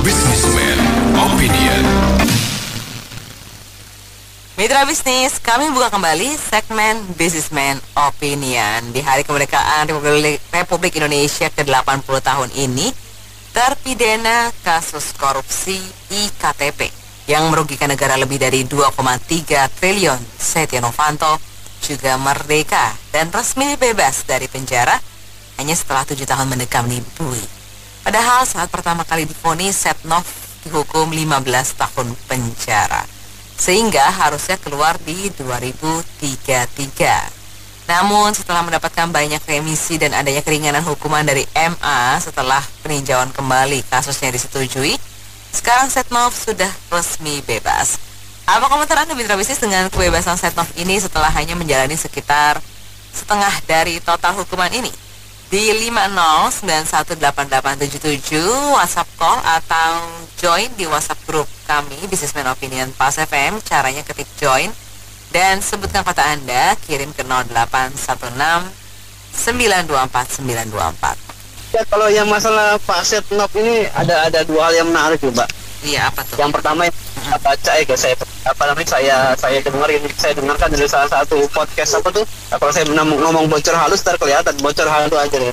Businessman Opinion. Mitra bisnis, kami buka kembali segmen Businessman Opinion. Di hari kemerdekaan Republik Indonesia ke-80 tahun ini, terpidana kasus korupsi IKTP yang merugikan negara lebih dari 2,3 triliun, Setia Novanto juga merdeka dan resmi bebas dari penjara hanya setelah 7 tahun mendekam di Bui. Padahal saat pertama kali divonis, Setnov dihukum 15 tahun penjara, sehingga harusnya keluar di 2033. Namun setelah mendapatkan banyak remisi dan adanya keringanan hukuman dari MA setelah peninjauan kembali kasusnya disetujui, sekarang Setnov sudah resmi bebas. Apa komentar Anda mitra bisnis dengan kebebasan Setnov ini setelah hanya menjalani sekitar setengah dari total hukuman ini? Di 509188877 WhatsApp call atau join di WhatsApp grup kami Businessman Opinion Pas FM. Caranya ketik join dan sebutkan kota Anda, kirim ke 0816 924 924. Ya, kalau yang masalah Pak Setnov ini ada dua hal yang menarik ya, Mbak. Iya, apa tuh? Yang pertama yang saya baca saya dengarkan dari salah satu podcast apa tuh. Kalau saya ngomong bocor halus terkelihatan bocor halus aja deh.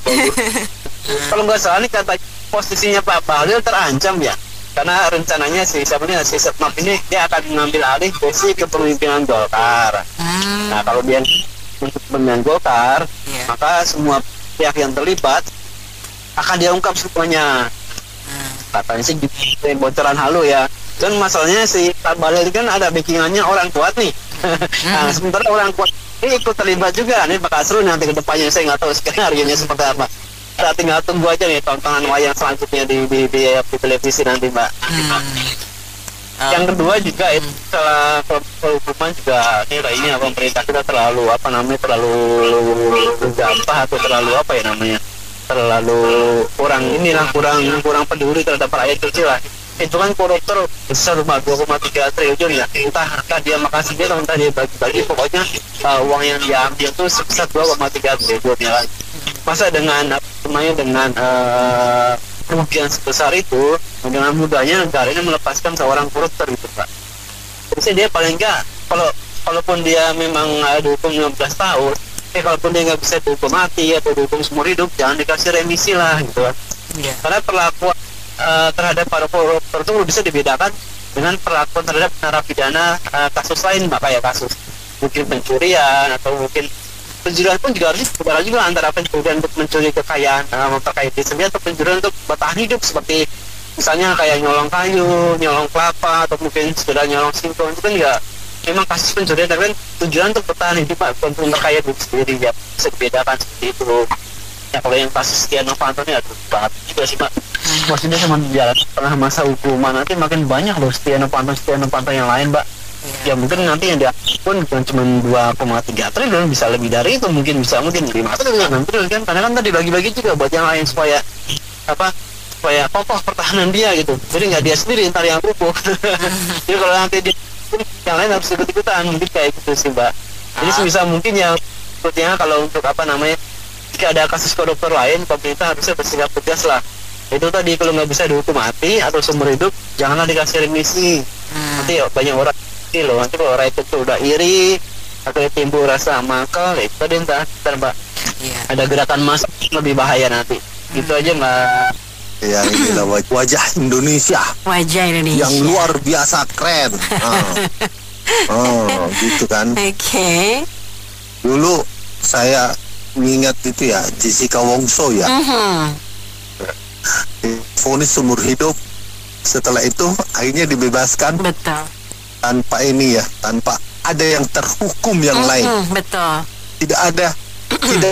Kalau nggak salah nih kata posisinya Pak Bahlil terancam ya. Karena rencananya si Setnov ini dia akan mengambil alih posisi kepemimpinan Golkar. Nah, kalau dia untuk kepemimpinan Golkar, maka semua pihak yang terlibat akan diungkap semuanya. Katanya sih bocoran halu ya. Dan masalahnya si Pak Bahlil kan ada backingannya orang kuat nih. Nah, sementara orang kuat ini ikut terlibat juga nih Pak Kasrul nanti ke depannya, saya nggak tahu skenario-nya seperti apa. Kita tinggal tunggu aja nih tontonan wayang selanjutnya di televisi nanti, Mbak. Yang kedua juga itu salah hukuman juga ini pemerintah kita terlalu gampang atau terlalu kurang peduli terhadap rakyat kecil lah. Itu kan koruptor besar 2,3 triliun ya. Entah dia makan sendiri atau entah dia bagi-bagi, pokoknya uang yang diambil itu sebesar 2,3 triliun ya kan. Masa dengan kerugian sebesar itu, dengan mudahnya negara ini melepaskan seorang koruptor gitu, Pak. Jadi dia paling enggak, kalaupun dia memang dihukum 15 tahun, kalaupun dia nggak bisa dihukum mati atau dihukum seumur hidup, jangan dikasih remisi lah gitu kan. Karena perlakuan terhadap para koruptor itu bisa dibedakan dengan perlakuan terhadap narapidana kasus lain, Mbak, kayak kasus mungkin pencurian atau mungkin pencurian pun juga harus dibedakan juga antara pencurian untuk mencuri kekayaan memperkaya diri sendiri atau pencurian untuk bertahan hidup, seperti misalnya kayak nyolong kayu, nyolong kelapa atau mungkin sekedar nyolong singkong. Itu kan juga memang kasus pencurian, tapi kan tujuan untuk bertahan hidup, Pak, untuk memperkaya diri sendiri, ya bisa dibedakan seperti itu. Ya kalau yang kasus Setia Novanto ini aduh banget juga sih, Pak. Maksudnya cuma jalan tengah masa hukuman, nanti makin banyak loh Setia Novanto yang lain, Mbak. Ya mungkin nanti yang diakun bukan cuma 2,3 triliun, bisa lebih dari itu, mungkin 5 triliun, 6 triliun kan. Karena kan tadi bagi-bagi juga buat yang lain supaya kokoh pertahanan dia gitu. Jadi nggak dia sendiri ntar yang rubuh. Jadi kalau nanti dia yang lain harus ikut-ikutan, mungkin kayak gitu sih, Mbak. Jadi sebisa mungkin yang sepertinya kalau untuk jika ada kasus koruptor lain, pemerintah harusnya bersikap tegas lah. Itu tadi, kalau nggak bisa dihukum mati atau seumur hidup, janganlah dikasih remisi. Nanti banyak orang nanti kalau rakyat itu udah iri atau timbul rasa mangkal, itu tadi ntar Mbak, ada gerakan massa lebih bahaya nanti. Gitu aja, Mbak. Ya, inilah wajah Indonesia yang luar biasa keren. Gitu kan. Oke. Dulu saya mengingat itu ya, Jessica Wongso ya. Vonis seumur hidup. Setelah itu akhirnya dibebaskan. Betul. Tanpa ada yang terhukum yang lain. Betul. Tidak ada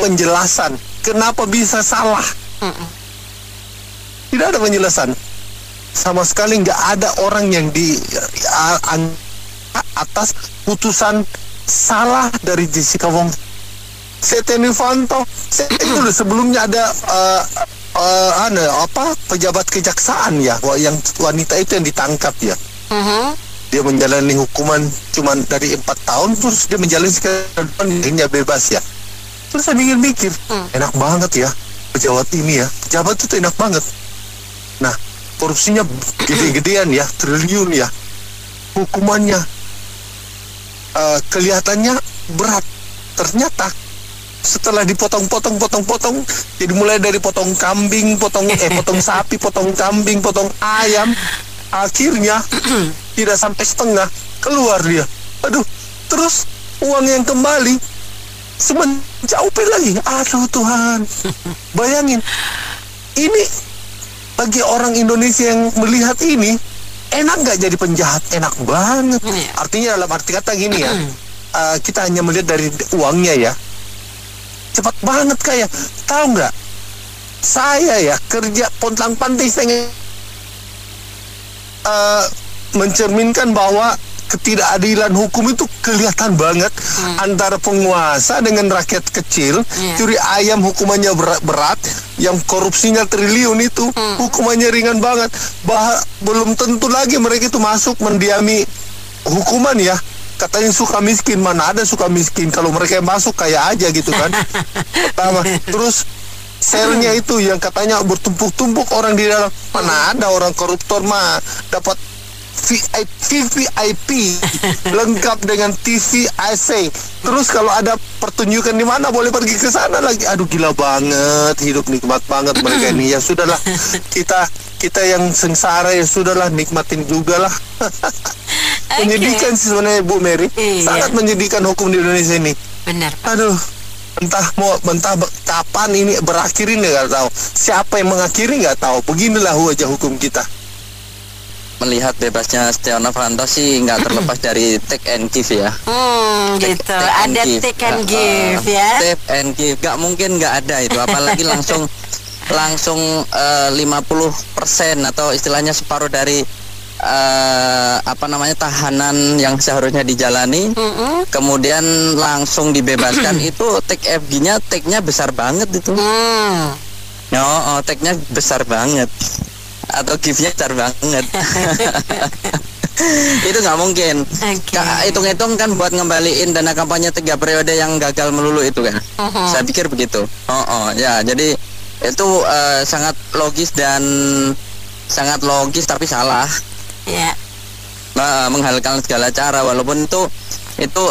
penjelasan kenapa bisa salah. Tidak ada penjelasan sama sekali. Nggak ada orang yang di atas putusan salah dari Jessica Wongso. Setia Novanto itu sebelumnya ada pejabat kejaksaan ya, yang wanita itu yang ditangkap ya. Dia menjalani hukuman cuma dari 4 tahun, terus dia menjalani sekian tahun, akhirnya bebas ya. Terus saya mikir enak banget ya pejabat ini ya, pejabat itu enak banget. Nah, korupsinya gede-gedean ya, triliun ya, hukumannya kelihatannya berat. Ternyata setelah dipotong-potong, jadi mulai dari potong kambing, potong sapi, potong kambing, potong ayam, akhirnya tidak sampai setengah keluar dia. Aduh, terus uang yang kembali semenjak lagi. Aduh Tuhan, bayangin, ini bagi orang Indonesia yang melihat ini, enak nggak jadi penjahat? Enak banget. Artinya dalam arti kata gini ya, kita hanya melihat dari uangnya ya, cepat banget kayak. Tahu nggak, saya ya kerja pontang-panting, saya mencerminkan bahwa ketidakadilan hukum itu kelihatan banget antara penguasa dengan rakyat kecil. Curi ayam hukumannya berat, yang korupsinya triliun itu hukumannya ringan banget. Belum tentu lagi mereka itu masuk mendiami hukuman ya. Katanya suka miskin, mana ada suka miskin, kalau mereka masuk kaya aja gitu kan. Pertama, terus selnya itu yang katanya bertumpuk-tumpuk orang di dalam, mana ada orang koruptor mah dapat VIP lengkap dengan TV AC. Terus kalau ada pertunjukan di mana boleh pergi ke sana lagi. Aduh, gila banget, hidup nikmat banget mereka ini. Ya sudahlah, kita yang sengsara ya sudahlah, nikmatin juga lah. Menyedihkan sih sebenarnya Bu Mary. Sangat menyedihkan hukum di Indonesia ini. Benar. Aduh, entah kapan ini berakhirin nggak tahu. Siapa yang mengakhiri nggak tahu. Beginilah wajah hukum kita. Melihat bebasnya Setia Novanto sih nggak terlepas dari take and give ya. Gitu. Ada take and give ya. Take and give, nggak mungkin nggak ada itu. Apalagi langsung 50% atau istilahnya separuh dari tahanan yang seharusnya dijalani, kemudian langsung dibebaskan. Itu take FG-nya, take-nya besar banget itu. Take-nya besar banget. Atau give-nya besar banget. Itu nggak mungkin. Hitung-hitung kan buat ngembaliin dana kampanye 3 periode yang gagal melulu itu kan. Saya pikir begitu. Ya, jadi itu sangat logis tapi salah. Menghalalkan segala cara, walaupun itu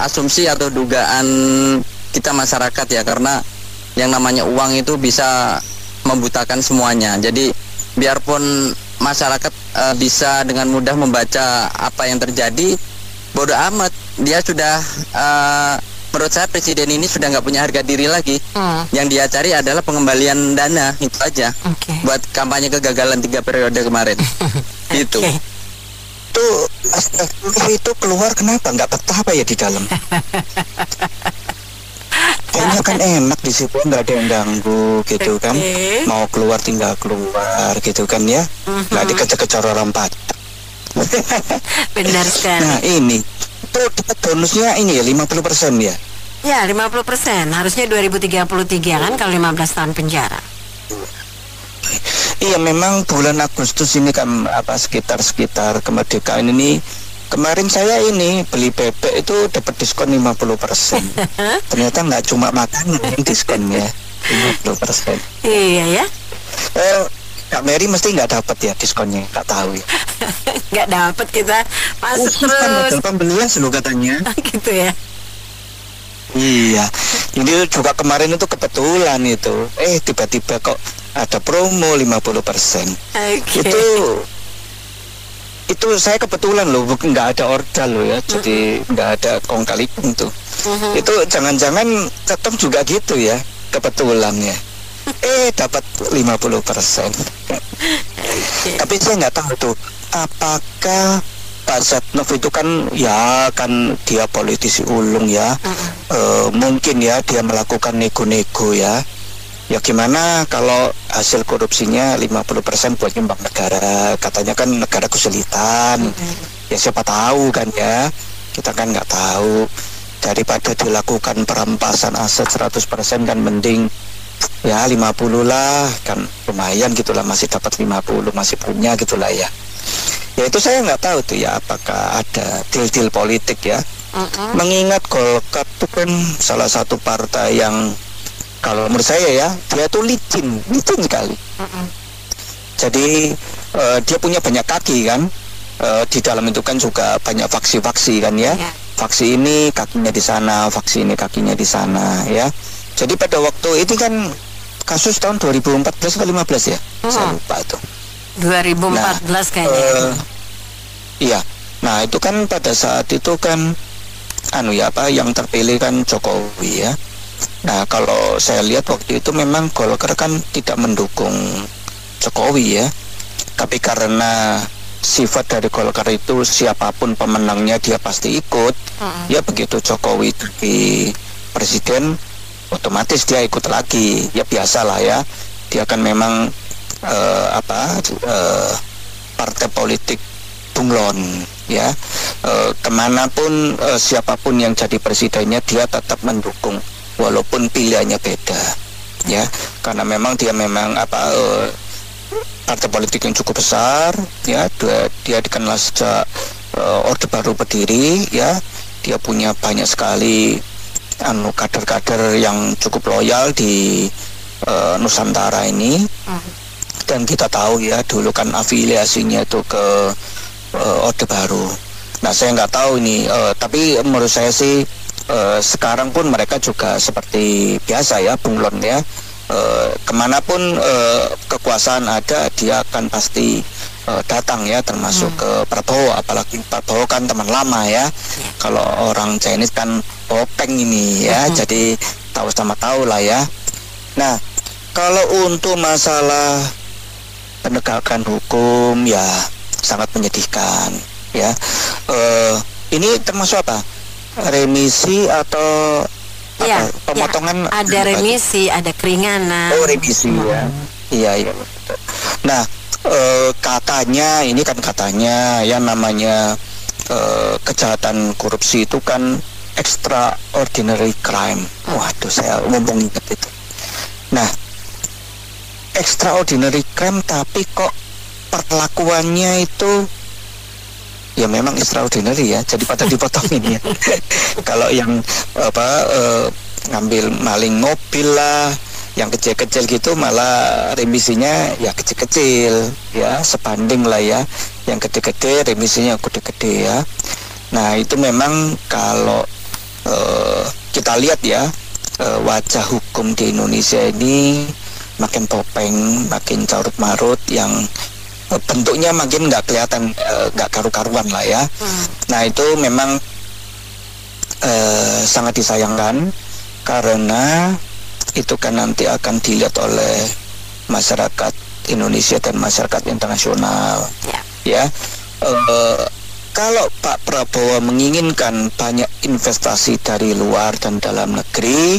asumsi atau dugaan kita masyarakat ya, karena yang namanya uang itu bisa membutakan semuanya. Jadi biarpun masyarakat bisa dengan mudah membaca apa yang terjadi, bodoh amat. Dia sudah menurut saya presiden ini sudah nggak punya harga diri lagi. Yang dia cari adalah pengembalian dana, itu aja. Buat kampanye kegagalan 3 periode kemarin. Gitu. Itu keluar kenapa? Nggak betah apa ya di dalam? Kayaknya kan enak di situ, nggak ada yang ganggu gitu kan. Mau keluar tinggal keluar gitu kan ya. Nggak dikejar-kejar orang pajak. Benar sekali. Nah ini itu bonusnya ini ya 50% ya. Ya 50%. Harusnya 2033 kan kalau 15 tahun penjara. Iya, memang bulan Agustus ini kan sekitar kemerdekaan ini. Kemarin saya ini beli bebek itu dapat diskon 50%. Ternyata nggak cuma makanan yang diskonnya 50%. Iya ya. Kak Mary mesti nggak dapat ya diskonnya, nggak tahu ya. Nggak dapat, kita masuk terus. Kan pembelian loh katanya. Gitu ya. Iya, ini juga kemarin itu kebetulan itu, tiba-tiba kok ada promo 50%. Itu saya kebetulan loh, nggak ada order loh ya, jadi nggak ada kong kali pun tuh. Itu jangan-jangan tetap juga gitu ya, kebetulan ya. Dapat 50%. Tapi saya nggak tahu tuh, apakah Pak Setnov itu kan dia politisi ulung ya. Mungkin ya dia melakukan nego-nego ya. Ya gimana kalau hasil korupsinya 50% buat nyumbang negara, katanya kan negara kesulitan. Ya siapa tahu kan ya, kita kan nggak tahu. Daripada dilakukan perampasan aset 100% kan mending ya 50 lah, kan lumayan gitulah, masih dapat 50, masih punya gitulah ya. Ya itu saya nggak tahu tuh ya, apakah ada deal-deal politik ya. Mengingat Golkar itu kan salah satu partai yang kalau menurut saya ya, dia tuh licin sekali. Jadi dia punya banyak kaki kan. Di dalam itu kan juga banyak faksi-faksi kan ya. Faksi ini kakinya di sana, faksi ini kakinya di sana ya. Jadi pada waktu itu kan kasus tahun 2014 atau 15 ya, saya lupa itu. 2014 kayaknya. Iya. Nah itu kan pada saat itu kan yang terpilih kan Jokowi ya. Nah kalau saya lihat waktu itu memang Golkar kan tidak mendukung Jokowi ya. Tapi karena sifat dari Golkar itu siapapun pemenangnya dia pasti ikut. Ya begitu Jokowi jadi presiden, otomatis dia ikut lagi. Ya biasalah ya. Dia kan memang partai politik bunglon ya. Kemanapun siapapun yang jadi presidennya dia tetap mendukung walaupun pilihannya beda ya. Karena memang dia partai politik yang cukup besar ya, dia dikenal sejak Orde Baru berdiri ya. Dia punya banyak sekali kader-kader yang cukup loyal di Nusantara ini. Dan kita tahu ya dulu kan afiliasinya itu ke Orde Baru. Nah saya nggak tahu ini, tapi menurut saya sih sekarang pun mereka juga seperti biasa ya, bunglon ya. Kemanapun kekuasaan ada, dia akan pasti datang ya, termasuk ke Prabowo. Apalagi Prabowo kan teman lama ya. Kalau orang Chinese kan popeng ini ya, jadi tahu sama tahu lah ya. Nah kalau untuk masalah penegakan hukum ya sangat menyedihkan ya. Ini termasuk apa? Remisi atau pemotongan? Ya, ada remisi, ada keringanan. Oh remisi ya. Iya. Nah katanya ini kan katanya ya namanya kejahatan korupsi itu kan extraordinary crime. Waduh saya ngomong ingat itu. Nah extraordinary crime tapi kok perlakuannya itu ya memang extraordinary ya, jadi pada dipotongin ya. Kalau yang ngambil maling mobil lah, yang kecil-kecil gitu malah remisinya ya kecil-kecil ya, sebanding lah ya. Yang gede-gede remisinya gede-gede ya. Nah itu memang kalau kita lihat ya wajah hukum di Indonesia ini makin topeng, makin carut-marut, yang bentuknya makin nggak kelihatan, nggak karu-karuan lah ya. Nah itu memang sangat disayangkan karena itu kan nanti akan dilihat oleh masyarakat Indonesia dan masyarakat internasional ya. Kalau Pak Prabowo menginginkan banyak investasi dari luar dan dalam negeri,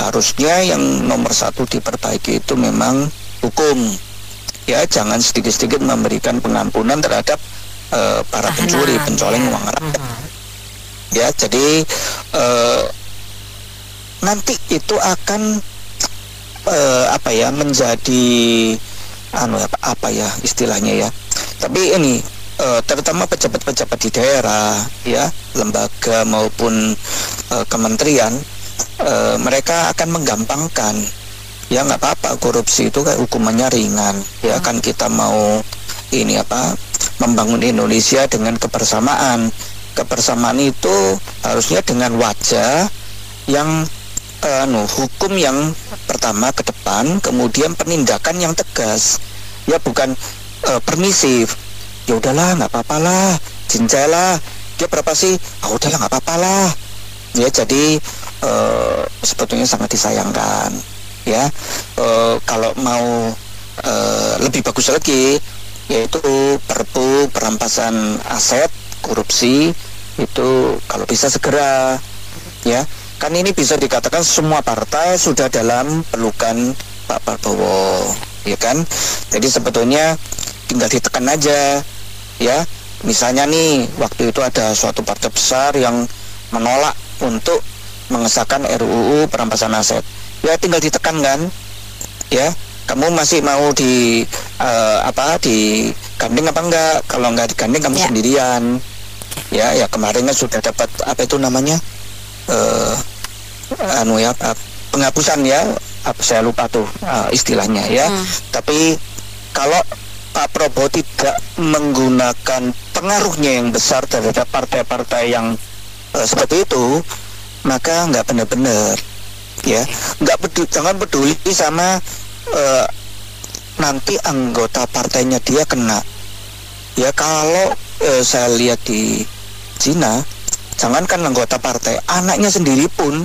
harusnya yang nomor satu diperbaiki itu memang hukum. Ya, jangan sedikit-sedikit memberikan pengampunan terhadap para pencuri, pencoleng uang rakyat. Ya, jadi nanti itu akan menjadi istilahnya ya. Tapi ini terutama pejabat-pejabat di daerah ya, lembaga maupun kementerian, mereka akan menggampangkan. Ya nggak apa-apa, korupsi itu kan hukumannya ringan ya. Kan kita mau membangun Indonesia dengan kebersamaan. Kebersamaan itu harusnya dengan wajah yang hukum yang pertama ke depan, kemudian penindakan yang tegas ya, bukan permisif. Ya udahlah nggak apa-apa lah, cincai lah, dia berapa sih, udahlah nggak apa-apa lah ya. Jadi sebetulnya sangat disayangkan ya. Kalau mau lebih bagus lagi, yaitu Perpu perampasan aset korupsi itu kalau bisa segera ya. Kan ini bisa dikatakan semua partai sudah dalam pelukan Pak Prabowo ya kan. Jadi sebetulnya tinggal ditekan aja ya. Misalnya nih waktu itu ada suatu partai besar yang menolak untuk mengesahkan RUU perampasan aset, ya tinggal ditekan kan ya. Kamu masih mau digandeng apa enggak? Kalau enggak digandeng kamu sendirian ya. Kemarin kan sudah dapat penghapusan ya, saya lupa tuh istilahnya ya. Tapi kalau Pak Prabowo tidak menggunakan pengaruhnya yang besar terhadap partai-partai yang seperti itu, maka nggak benar-benar, ya. Jangan peduli sama nanti anggota partainya dia kena. Ya kalau saya lihat di Cina, jangankan anggota partai, anaknya sendiri pun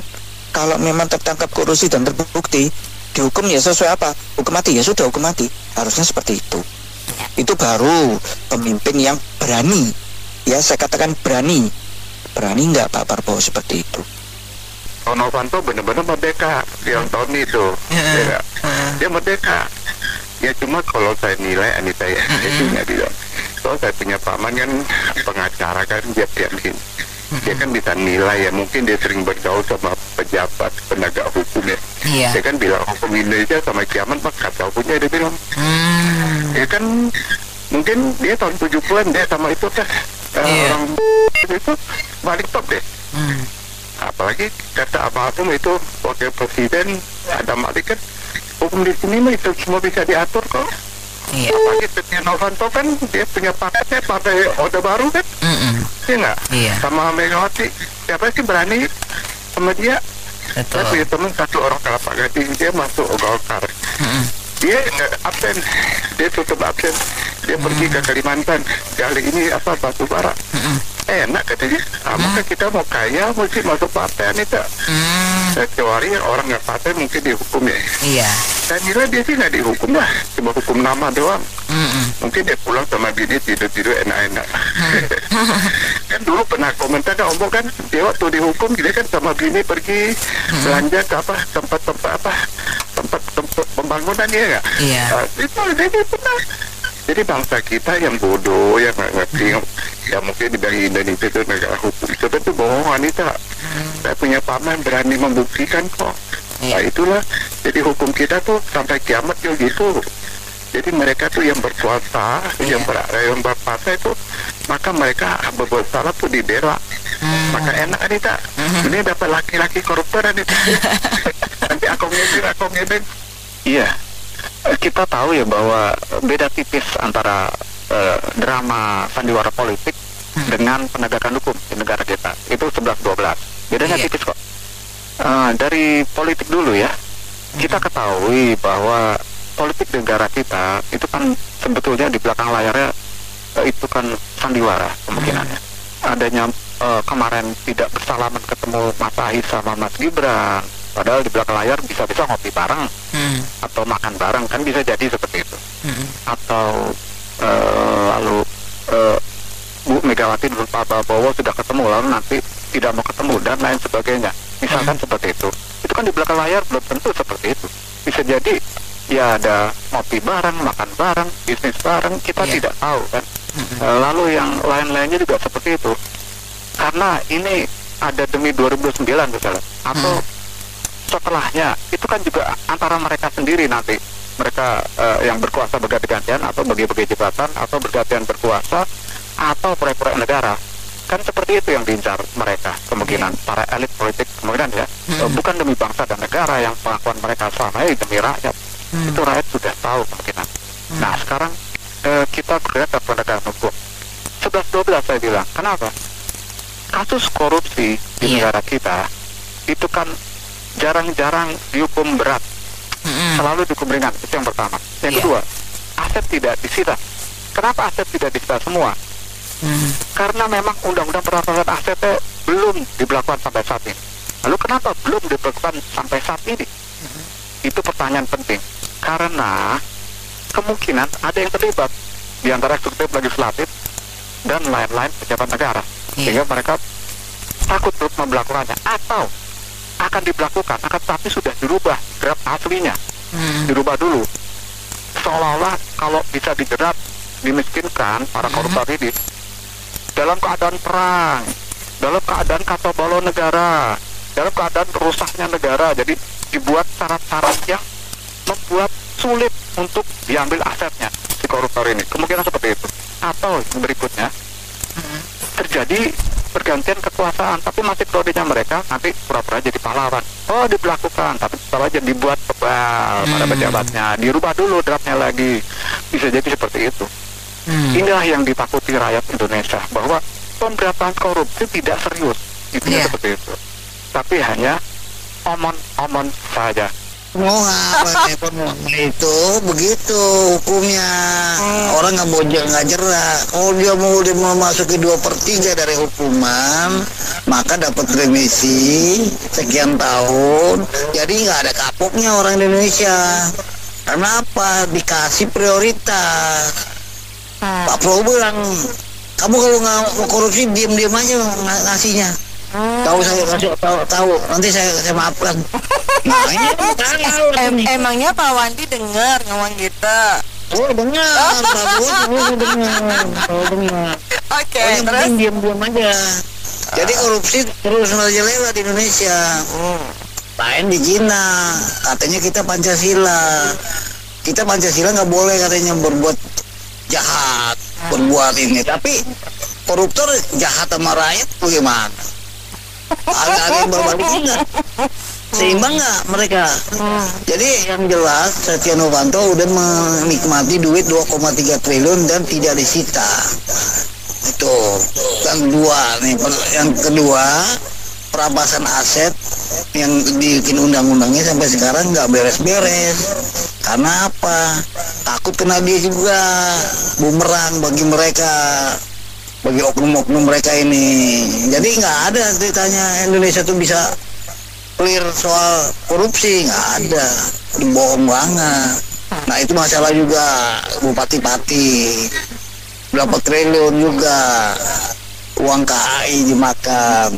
kalau memang tertangkap korupsi dan terbukti, dihukum ya sesuai apa? Hukum mati, ya sudah hukum mati. Harusnya seperti itu. Itu baru pemimpin yang berani. Ya saya katakan berani. Berani nggak Pak Prabowo seperti itu? Pak Novanto benar-benar merdeka yang tahun itu. Ya, dia merdeka. Ya cuma kalau saya nilai Anita ya, itu nggak bilang. Kalau saya punya paman kan pengacara kan, dia kan bisa nilai ya, mungkin dia sering bergaul sama pejabat penegak hukum ya. Dia kan bilang hukum Indonesia sama kiamat mah kata punya, dia bilang. Ya kan mungkin dia tahun 70-an dia sama itu kan orang itu balik top deh. Apalagi kata Abang itu wakil presiden Adam Malik kan, hukum di sini mah itu semua bisa diatur kok. Apalagi Setia Novanto kan dia punya partai Orde Baru kan, iya nggak? Sama Megawati, siapa sih berani sama dia? Saya punya teman satu orang Kelapa Gading, dia masuk Golkar. Dia absen, dia tutup absen, dia pergi ke Kalimantan, kali ini apa batu bara. Enak katanya, maka kita mau kaya mesti masuk partai Anita. Kecuali orang nggak partai mungkin dihukum ya. Saya kira dia sih nggak dihukum lah, cuma hukum nama doang. Mungkin dia pulang sama bini tidur-tidur enak-enak. Kan dulu pernah komentar kan Ombo kan, dia waktu dihukum dia kan sama bini pergi belanja ke apa tempat pembangunan, ya nggak? Itu dia pernah. Jadi bangsa kita yang bodoh, yang nggak ngerti, ya mungkin di Indonesia itu negara hukum, itu bohong Anita. Saya punya paman berani membuktikan kok. Nah itulah, jadi hukum kita tuh sampai kiamat juga gitu. Jadi mereka tuh yang berkuasa, yang berpartai itu, maka mereka berbuat salah tuh dibela. Maka enak Anita. Ini dapat laki-laki koruptor Anita. Nanti aku ngedeng. Iya. Kita tahu ya bahwa beda tipis antara drama sandiwara politik dengan penegakan hukum di negara kita. Itu 11-12. Bedanya tipis kok. Dari politik dulu ya. Kita ketahui bahwa politik negara kita itu kan sebetulnya di belakang layarnya itu kan sandiwara kemungkinannya. Adanya kemarin tidak bersalaman ketemu Mas Ahis sama Mas Gibran, padahal di belakang layar bisa-bisa ngopi bareng atau makan bareng, kan bisa jadi seperti itu. Atau lalu Bu Megawati dan Pak Prabowo sudah ketemu lalu nanti tidak mau ketemu dan lain sebagainya, misalkan seperti itu. Itu kan di belakang layar belum tentu seperti itu. Bisa jadi ya ada ngopi bareng, makan bareng, bisnis bareng, kita tidak tahu kan. Lalu yang lain-lainnya juga seperti itu. Karena ini ada demi 2009 misalnya, atau setelahnya, itu kan juga antara mereka sendiri nanti. Mereka yang berkuasa berganti-gantian, atau bagi-bagi jabatan, atau bergantian berkuasa, atau proyek-proyek negara. Kan seperti itu yang diincar mereka, kemungkinan para elit politik, kemungkinan ya. Bukan demi bangsa dan negara, yang pengakuan mereka selama ini demi rakyat. Itu rakyat sudah tahu kemungkinan. Nah sekarang kita bergerak ke penegakan hukum. 11-12 saya bilang, kenapa? Kasus korupsi di negara kita itu kan jarang-jarang dihukum berat, selalu dihukum ringan. Itu yang pertama. Yang kedua, aset tidak disita. Kenapa aset tidak disita semua? Karena memang undang-undang perampasan asetnya belum diberlakukan sampai saat ini. Lalu kenapa belum diberlakukan sampai saat ini? Itu pertanyaan penting. Karena kemungkinan ada yang terlibat di antara eksekutif, legislatif, dan lain-lain pejabat negara, sehingga mereka takut untuk memberlakukannya, atau akan diberlakukan, akan tapi sudah dirubah draft aslinya, dirubah dulu, seolah-olah kalau bisa dijerat, dimiskinkan para koruptor ini dalam keadaan perang, dalam keadaan kacau balau negara, dalam keadaan rusaknya negara. Jadi dibuat syarat-syarat yang membuat sulit untuk diambil asetnya si koruptor ini. Kemungkinan seperti itu. Atau yang berikutnya, terjadi pergantian kekuasaan, tapi masih periodenya mereka nanti pura-pura jadi pahlawan. Oh, diberlakukan, tapi tetap aja dibuat tebal pada pejabatnya, dirubah dulu draftnya lagi. Bisa jadi seperti itu. Inilah yang ditakuti rakyat Indonesia, bahwa pemberantasan korupsi tidak serius. Intinya seperti itu. Tapi hanya omon-omon saja. Mau apa itu begitu hukumnya. Orang nggak mau nggak jerak. Kalau dia mau masuki 2/3 dari hukuman, maka dapat remisi sekian tahun. Jadi nggak ada kapoknya orang Indonesia. Karena apa? Dikasih prioritas. Pak Prabowo bilang, kamu kalau nggak mau korupsi diam-diam aja ngasihnya. Tahu saya kasih tahu nanti saya maafkan. Nah ini emangnya Pak Wandi dengar ngomong gitu? Oh dengar, Prabowo dengar. Oke, terus diam-diam aja. Jadi korupsi terus merajalela di Indonesia. Lain di Cina, katanya kita Pancasila. Kita Pancasila nggak boleh katanya berbuat jahat, berbuat ini. Tapi koruptor jahat sama rakyat bagaimana? Agak yang berbalik juga. Seimbang nggak mereka? Jadi yang jelas Setia Novanto udah menikmati duit 2,3 triliun dan tidak disita. Itu yang dua nih. Yang kedua, perampasan aset yang bikin undang-undangnya sampai sekarang nggak beres-beres. Karena apa? Takut kena dia juga bumerang bagi mereka, bagi oknum-oknum mereka ini. Jadi nggak ada ceritanya Indonesia tuh bisa clear soal korupsi, nggak ada, bohong banget. Nah itu masalah juga bupati-pati berapa triliun juga uang KAI dimakan.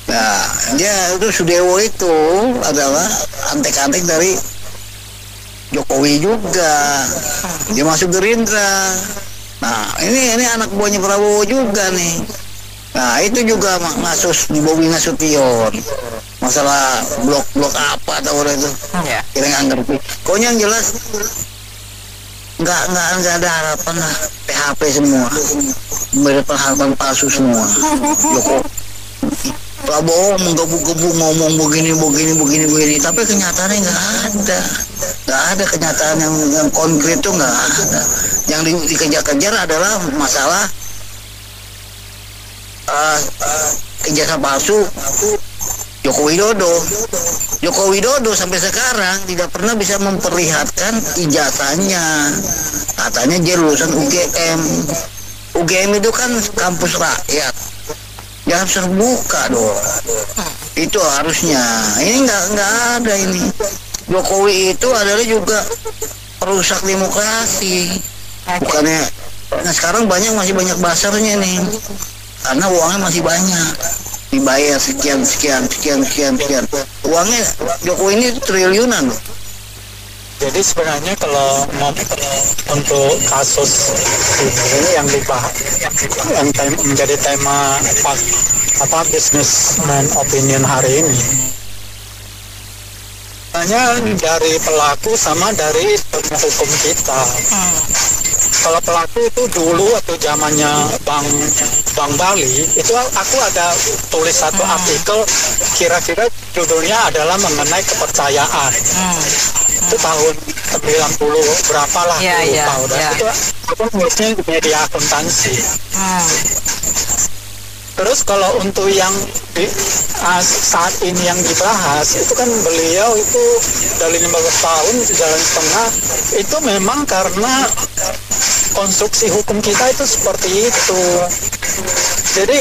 Nah dia itu Sudewo itu adalah antek-antek dari Jokowi juga, dia masuk Gerindra. Nah ini anak buahnya Prabowo juga nih. Nah itu juga ngasus di Bobi Nasution, masalah blok apa tahu itu, kira nggak ngerti. Pokoknya yang jelas nggak ada harapan lah, PHP semua, memberikan harapan palsu semua. Prabowo menggebu-gebu ngomong begini, tapi kenyataannya nggak ada kenyataan yang konkret tuh nggak ada. Yang dikejar-kejar adalah masalah ijazah palsu Joko Widodo sampai sekarang tidak pernah bisa memperlihatkan ijazahnya. Katanya dia lulusan UGM itu kan kampus rakyat, jangan terbuka dong. Itu harusnya. Ini nggak ada ini. Jokowi itu adalah juga perusak demokrasi. Bukannya. Nah sekarang masih banyak basarnya nih. Karena uangnya masih banyak, dibayar sekian. Uangnya Jokowi ini triliunan loh. Jadi sebenarnya kalau untuk kasus ini yang dibahas, yang menjadi tema businessman opinion hari ini, hanya dari pelaku sama dari hukum kita. Kalau pelaku itu dulu atau zamannya Bang Bali, itu aku ada tulis satu artikel, kira-kira judulnya adalah mengenai kepercayaan. Itu tahun 90 berapa lah, tahun. Itu aku nulisnya di media akuntansi. Terus kalau untuk yang saat ini yang dibahas, itu kan beliau itu dari 15 tahun, jalan setengah, itu memang karena konstruksi hukum kita itu seperti itu. Jadi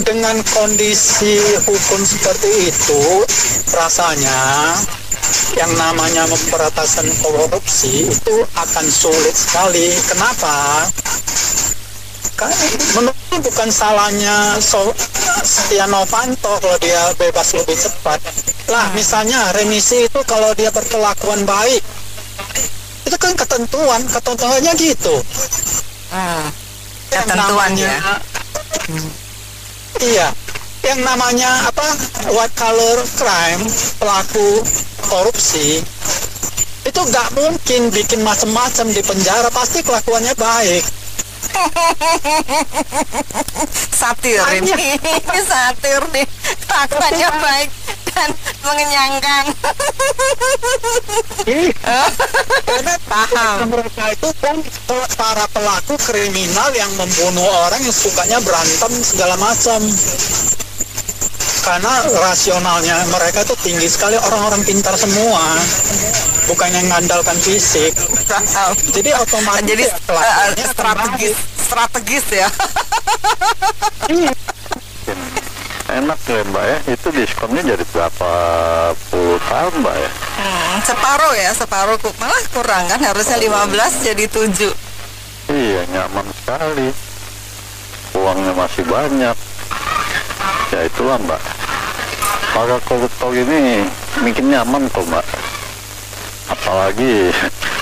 dengan kondisi hukum seperti itu, rasanya yang namanya pemberantasan korupsi itu akan sulit sekali. Kenapa? Menurutku bukan salahnya Setia Novanto kalau dia bebas lebih cepat. Lah misalnya remisi itu kalau dia berkelakuan baik, itu kan ketentuannya gitu. Ketentuannya. Iya, yang namanya white collar crime, pelaku korupsi itu nggak mungkin bikin macam-macam di penjara, pasti kelakuannya baik. Satir ini satir nih, kelakuannya baik dan mengenyangkan. Karena Paham. mereka itu kan para pelaku kriminal yang membunuh orang yang sukanya berantem segala macam. Karena rasionalnya mereka itu tinggi sekali, orang-orang pintar semua, bukan yang ngandalkan fisik. Jadi otomatis Jadi ya, pelakunya strategis ya. Enak ya Mbak ya, itu diskonnya jadi berapa puluh tahun Mbak ya? Separuh malah kurang kan, harusnya 15 jadi 7. Iya, nyaman sekali. Uangnya masih banyak. Ya itulah Mbak. Para koruptor ini bikin nyaman kok Mbak. Apalagi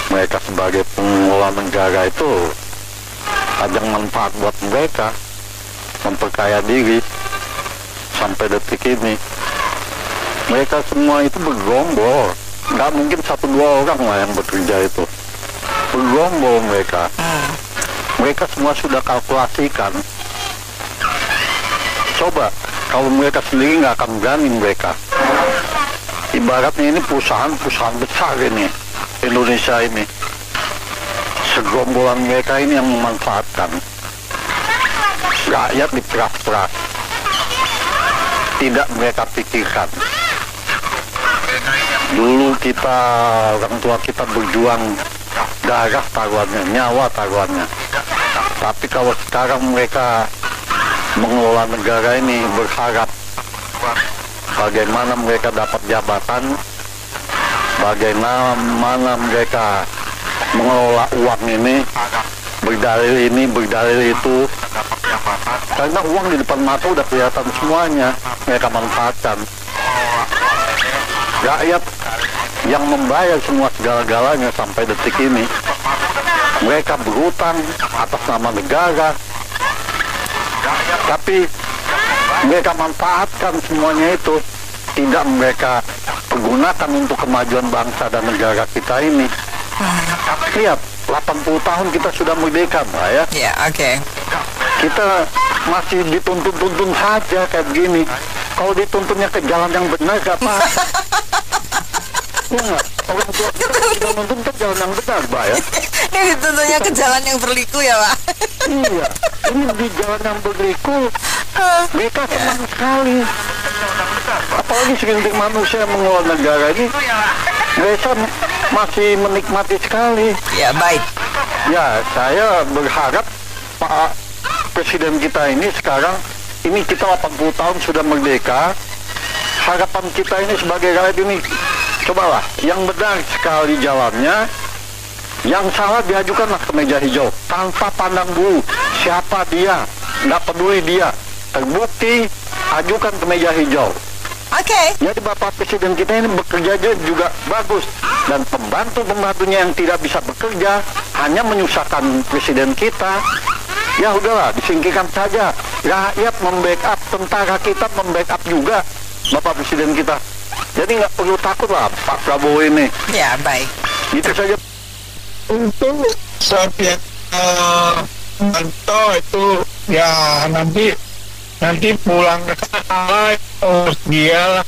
mereka sebagai pengelola negara itu ajang manfaat buat mereka, memperkaya diri. Sampai detik ini mereka semua itu bergerombol, nggak mungkin 1-2 orang lah yang bekerja itu, bergerombol mereka. Mereka semua sudah kalkulasikan. Coba kalau mereka sendiri nggak akan berani mereka. Ibaratnya ini perusahaan besar ini, Indonesia ini, segerombolan mereka ini yang memanfaatkan rakyat diperas-peras. Tidak mereka pikirkan. Dulu kita, orang tua kita berjuang darah taruhannya, nyawa taruhannya. Tapi kalau sekarang mereka mengelola negara ini berharap bagaimana mereka dapat jabatan, bagaimana mereka mengelola uang ini, berdalil itu. Karena uang di depan mata udah kelihatan semuanya, mereka manfaatkan. Rakyat yang membayar semua segala-galanya sampai detik ini, mereka berutang atas nama negara, tapi mereka manfaatkan semuanya itu, tidak mereka pergunakan untuk kemajuan bangsa dan negara kita ini. Lihat, 80 tahun kita sudah merdeka Mbak ya. Ya, oke. Kita masih dituntun-tuntun saja kayak begini. Kalau dituntunnya ke jalan yang benar gak apa. Ya nggak? Orang tua kita sudah menuntun ke jalan yang benar Mbak ya. Ini dituntutnya ke jalan yang berliku ya Pak. Iya, ini di jalan yang berliku mereka senang sekali. Apalagi segelintir manusia yang mengelola negara ini, mereka masih menikmati sekali. Ya, baik. Ya, saya berharap Pak Presiden kita ini sekarang, ini kita 80 tahun sudah merdeka. Harapan kita ini sebagai rakyat ini, cobalah yang benar sekali jalannya, yang salah diajukanlah ke meja hijau tanpa pandang bulu siapa dia, nggak peduli dia, terbukti ajukan ke meja hijau. Oke. Jadi Bapak Presiden kita ini bekerja juga bagus, dan pembantu-pembantunya yang tidak bisa bekerja hanya menyusahkan Presiden kita. Ya udahlah, disingkirkan saja. Rakyat membackup, tentara kita membackup juga Bapak Presiden kita. Jadi nggak perlu takut lah Pak Prabowo ini. Ya, baik. Itu saja. untuk Soviet Anto itu ya nanti pulang ke sana terus dia lah.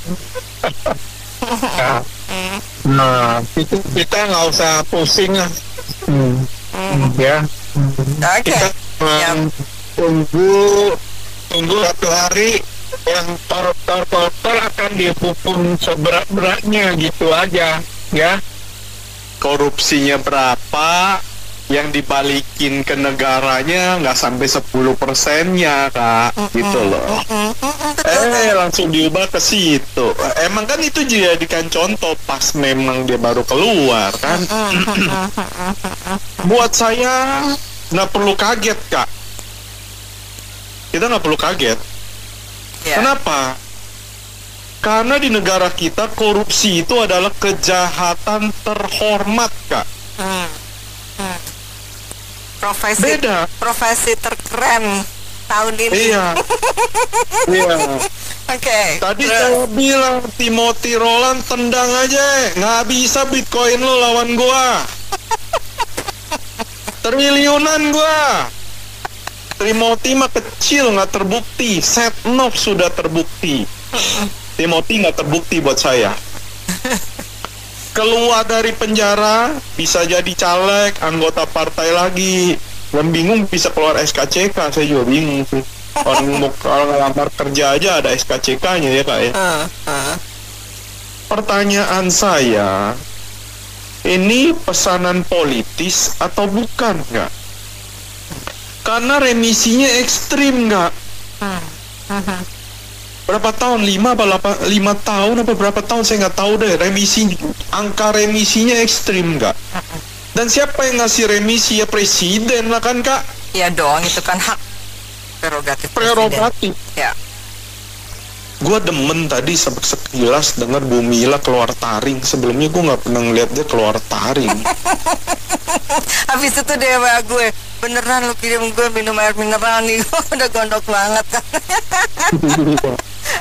Nah itu kita nggak usah pusing lah. Ya Oke. kita tunggu 1 hari yang koruptor akan dihukum seberat-beratnya gitu aja ya. Korupsinya berapa, yang dibalikin ke negaranya nggak sampai 10%-nya Kak, gitu loh. Langsung diubah ke situ. Emang kan itu dijadikan contoh pas memang dia baru keluar kan. Buat saya nggak perlu kaget Kak. Kita nggak perlu kaget. Ya. Kenapa? Karena di negara kita korupsi itu adalah kejahatan terhormat Kak. Profesi terkeren tahun ini. Iya. Iya. Oke. Tadi saya bilang Timothy Roland tendang aja, nggak bisa Bitcoin lo lawan gua. Triliunan gua. Timothy mah kecil, nggak terbukti. Setnov sudah terbukti. Timothy nggak terbukti buat saya. Keluar dari penjara, bisa jadi caleg, anggota partai lagi. Yang bingung bisa keluar SKCK, saya juga bingung sih. Orang mau ngelamar kerja aja ada SKCK-nya ya Kak ya. Pertanyaan saya, ini pesanan politis atau bukan nggak? Karena remisinya ekstrim nggak? Berapa tahun? 5 tahun apa berapa tahun saya nggak tahu deh. Angka remisinya ekstrim nggak? Dan siapa yang ngasih remisi? Ya presiden lah kan Kak? Iya dong, itu kan hak prerogatif. Ya. Gue demen tadi sekilas dengar Bu Mila keluar taring. Sebelumnya gue nggak pernah ngeliat dia keluar taring. Habis itu dia sama gue, beneran lu kirim gue minum air mineral nih. Gue udah gondok banget kan.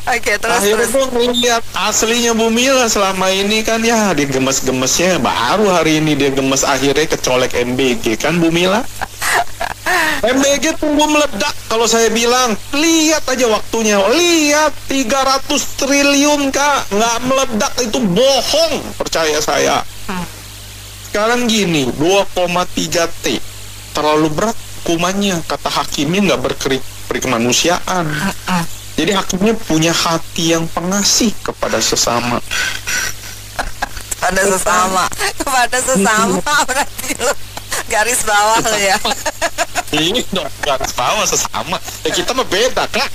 Oke, Akhirnya gue ngeliat aslinya Bu Mila selama ini kan ya dia gemes-gemesnya. Baru hari ini dia gemes, akhirnya kecolek MBG kan Bu Mila. MBG tunggu meledak kalau saya bilang. Lihat aja waktunya, lihat 300 triliun Kak, nggak meledak itu bohong, percaya saya. Sekarang gini, 2,3 T terlalu berat hukumannya, kata hakimnya nggak berkemanusiaan. Jadi hakimnya punya hati yang pengasih kepada sesama. Kepada sesama berarti lo garis bawah lo ya. Ini dong garis bawah sesama. Ya kita mah beda Kak.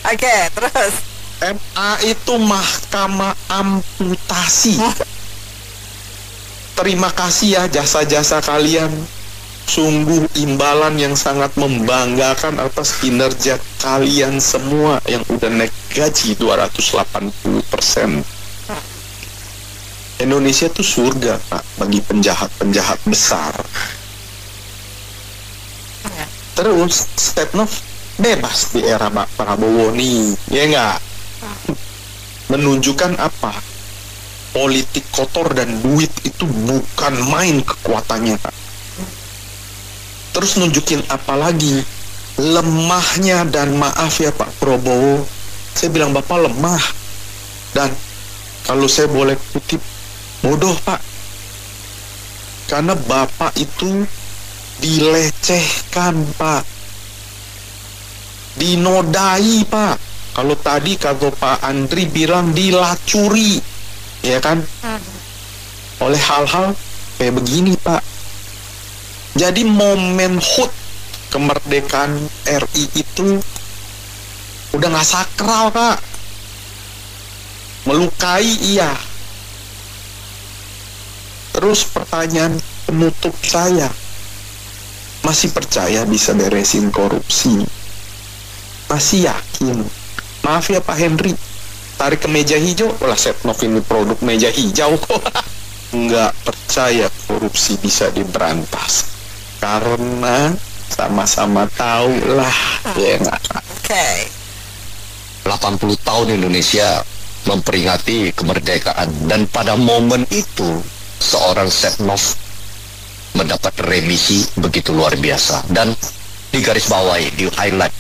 Oke, terus MA itu mahkamah amputasi. Terima kasih ya jasa-jasa kalian. Sungguh imbalan yang sangat membanggakan atas kinerja kalian semua yang udah naik gaji 280%. Indonesia tuh surga Pak bagi penjahat-penjahat besar. Terus Setnov bebas di era Pak Prabowo nih, ya enggak? Menunjukkan apa? Politik kotor dan duit itu bukan main kekuatannya Pak. Terus nunjukin apa lagi? Lemahnya, dan maaf ya Pak Prabowo, saya bilang Bapak lemah. Dan kalau saya boleh kutip, bodoh Pak. Karena Bapak itu dilecehkan Pak, dinodai Pak. Kalau tadi kalau Pak Andri bilang dilacuri, ya kan, oleh hal-hal kayak begini Pak. Jadi momen HUT kemerdekaan RI itu udah nggak sakral Kak. Melukai iya. Terus pertanyaan penutup saya, masih percaya bisa beresin korupsi? Masih yakin? Maaf ya Pak Henry, tarik ke meja hijau, lah Setnov ini produk meja hijau kok. Nggak percaya korupsi bisa diberantas, karena sama-sama tahu lah, ya nggak? Oke. 80 tahun Indonesia memperingati kemerdekaan, dan pada momen itu seorang Setnov mendapat remisi begitu luar biasa. Dan di garis bawahi, di highlight,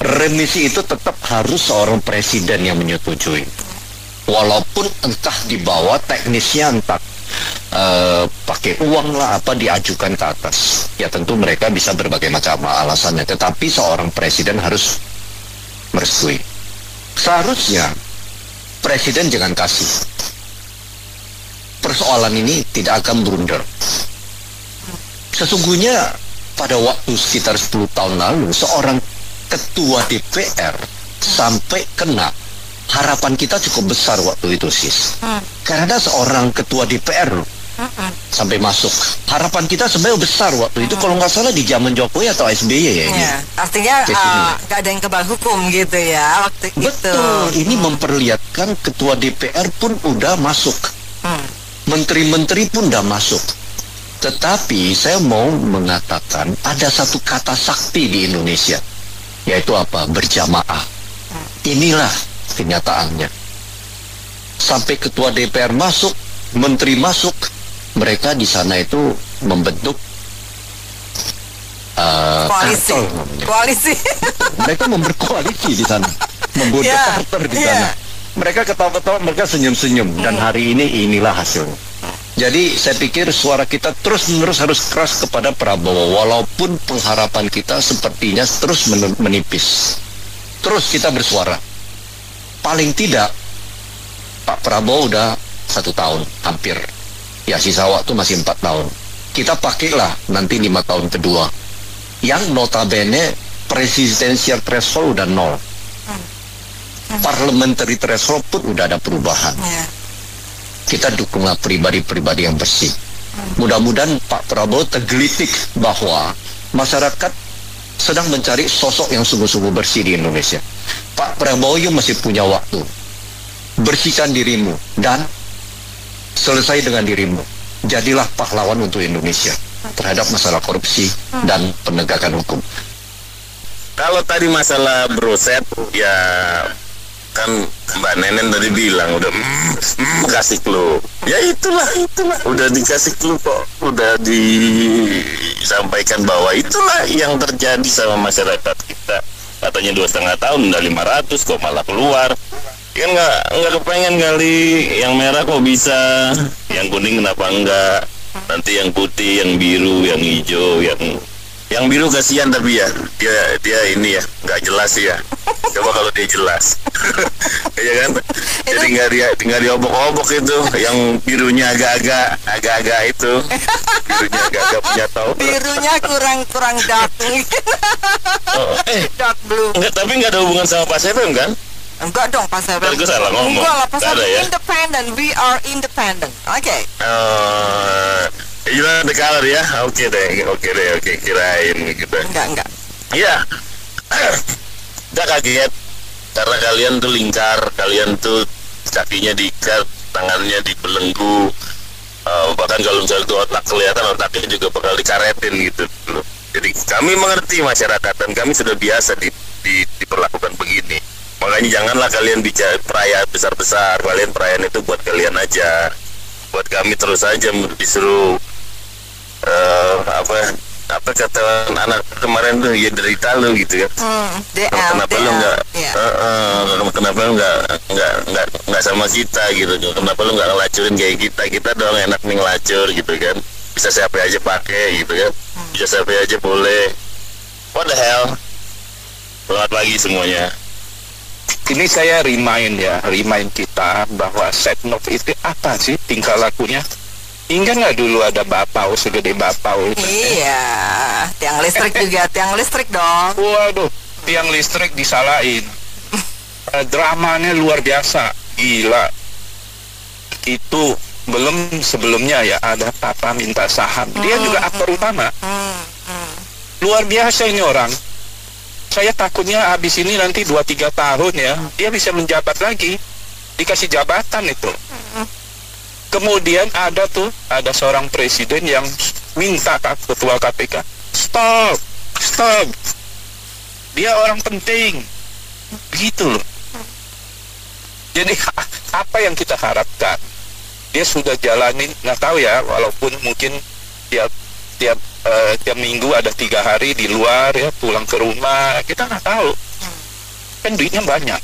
remisi itu tetap harus seorang presiden yang menyetujui, walaupun entah dibawa teknisnya, entah pakai uang lah apa diajukan ke atas. Ya tentu mereka bisa berbagai macam alasannya, tetapi seorang presiden harus merestui. Seharusnya presiden jangan kasih. Persoalan ini tidak akan blunder. Sesungguhnya pada waktu sekitar 10 tahun lalu seorang ketua DPR sampai kena, harapan kita cukup besar waktu itu sis. Karena seorang ketua DPR sampai masuk, harapan kita sebenarnya besar waktu itu. Kalau nggak salah di zaman Jokowi atau SBY ya ini. Artinya nggak ada yang kebal hukum gitu ya waktu itu. Betul, ini memperlihatkan ketua DPR pun udah masuk, menteri-menteri pun udah masuk. Tetapi saya mau mengatakan ada satu kata sakti di Indonesia, yaitu apa? Berjamaah. Inilah kenyataannya. Sampai ketua DPR masuk, menteri masuk, mereka di sana itu membentuk koalisi. Mereka berkoalisi di sana, membentuk karter di sana. mereka ketawa-ketawa, mereka senyum-senyum, dan hari ini inilah hasilnya. Jadi saya pikir suara kita terus-menerus harus keras kepada Prabowo, walaupun pengharapan kita sepertinya terus menipis. Terus kita bersuara. Paling tidak Pak Prabowo udah 1 tahun hampir, ya sisa waktu masih 4 tahun. Kita pakailah nanti 5 tahun kedua, yang notabene presidensial threshold udah 0, parliamentary threshold pun udah ada perubahan. Kita dukunglah pribadi-pribadi yang bersih. Mudah-mudahan Pak Prabowo tergelitik bahwa masyarakat sedang mencari sosok yang sungguh-sungguh bersih di Indonesia. Pak Prabowo masih punya waktu. Bersihkan dirimu dan selesai dengan dirimu. Jadilah pahlawan untuk Indonesia terhadap masalah korupsi dan penegakan hukum. Kalau tadi masalah broset, ya kan Mbak Nenen tadi bilang udah kasih clue. Ya itulah udah dikasih clue kok, udah disampaikan bahwa itulah yang terjadi sama masyarakat kita. Katanya 2,5 tahun udah 500 kok malah keluar. Kan nggak kepengen kali, yang merah kok bisa, yang kuning kenapa enggak, nanti yang putih, yang biru, yang hijau, yang biru kasihan tapi ya dia ini ya nggak jelas ya. Coba kalau dia jelas, ya kan? Jadi tinggal diobok-obok itu, yang birunya agak-agak itu, birunya agak-agak punya tahu. Birunya kurang dark. Dark blue. Enggak, tapi nggak ada hubungan sama Pak Sepem kan? Enggak dong, Pak Sepem. Gue salah ngomong. Enggak lah, Pak Sepem ya? independent. We are independent. Oke. You know the color ya? Oke deh, kirain gitu. Enggak. Iya. Udah kaget karena kalian tuh lingkar, kalian tuh kakinya diikat, tangannya dibelenggu, bahkan kalau misalnya tuh otak kelihatan, otaknya juga bakal dikaretin gitu. Jadi kami mengerti masyarakat dan kami sudah biasa diperlakukan begini. Makanya janganlah kalian bicara perayaan besar-besar. Kalian perayaan itu buat kalian aja, buat kami terus aja disuruh apa kata anak kemarin tuh, ya derita lu gitu kan. Kenapa lu nggak kenapa lu nggak sama kita gitu, kenapa lu nggak ngelacurin kayak kita dong enak nih ngelacur gitu kan, bisa siapa aja pakai gitu kan, bisa siapa aja boleh. What the hell. Selamat pagi semuanya. Ini saya remind kita bahwa Setnov itu apa sih tingkah lakunya. Ingat nggak dulu ada bapau segede bapau itu? Iya, tiang listrik juga, tiang listrik dong. Waduh, tiang listrik disalahin. Dramanya luar biasa, gila. Itu belum sebelumnya ya ada Tata minta saham. Dia juga aktor utama. Luar biasa ini orang. Saya takutnya habis ini nanti 2-3 tahun ya, dia bisa menjabat lagi, dikasih jabatan itu. Kemudian ada seorang presiden yang minta ketua KPK, stop, dia orang penting, begitu loh. Jadi apa yang kita harapkan? Dia sudah jalanin, nggak tahu ya, walaupun mungkin tiap minggu ada 3 hari di luar ya, pulang ke rumah, kita nggak tahu. Kan duitnya banyak.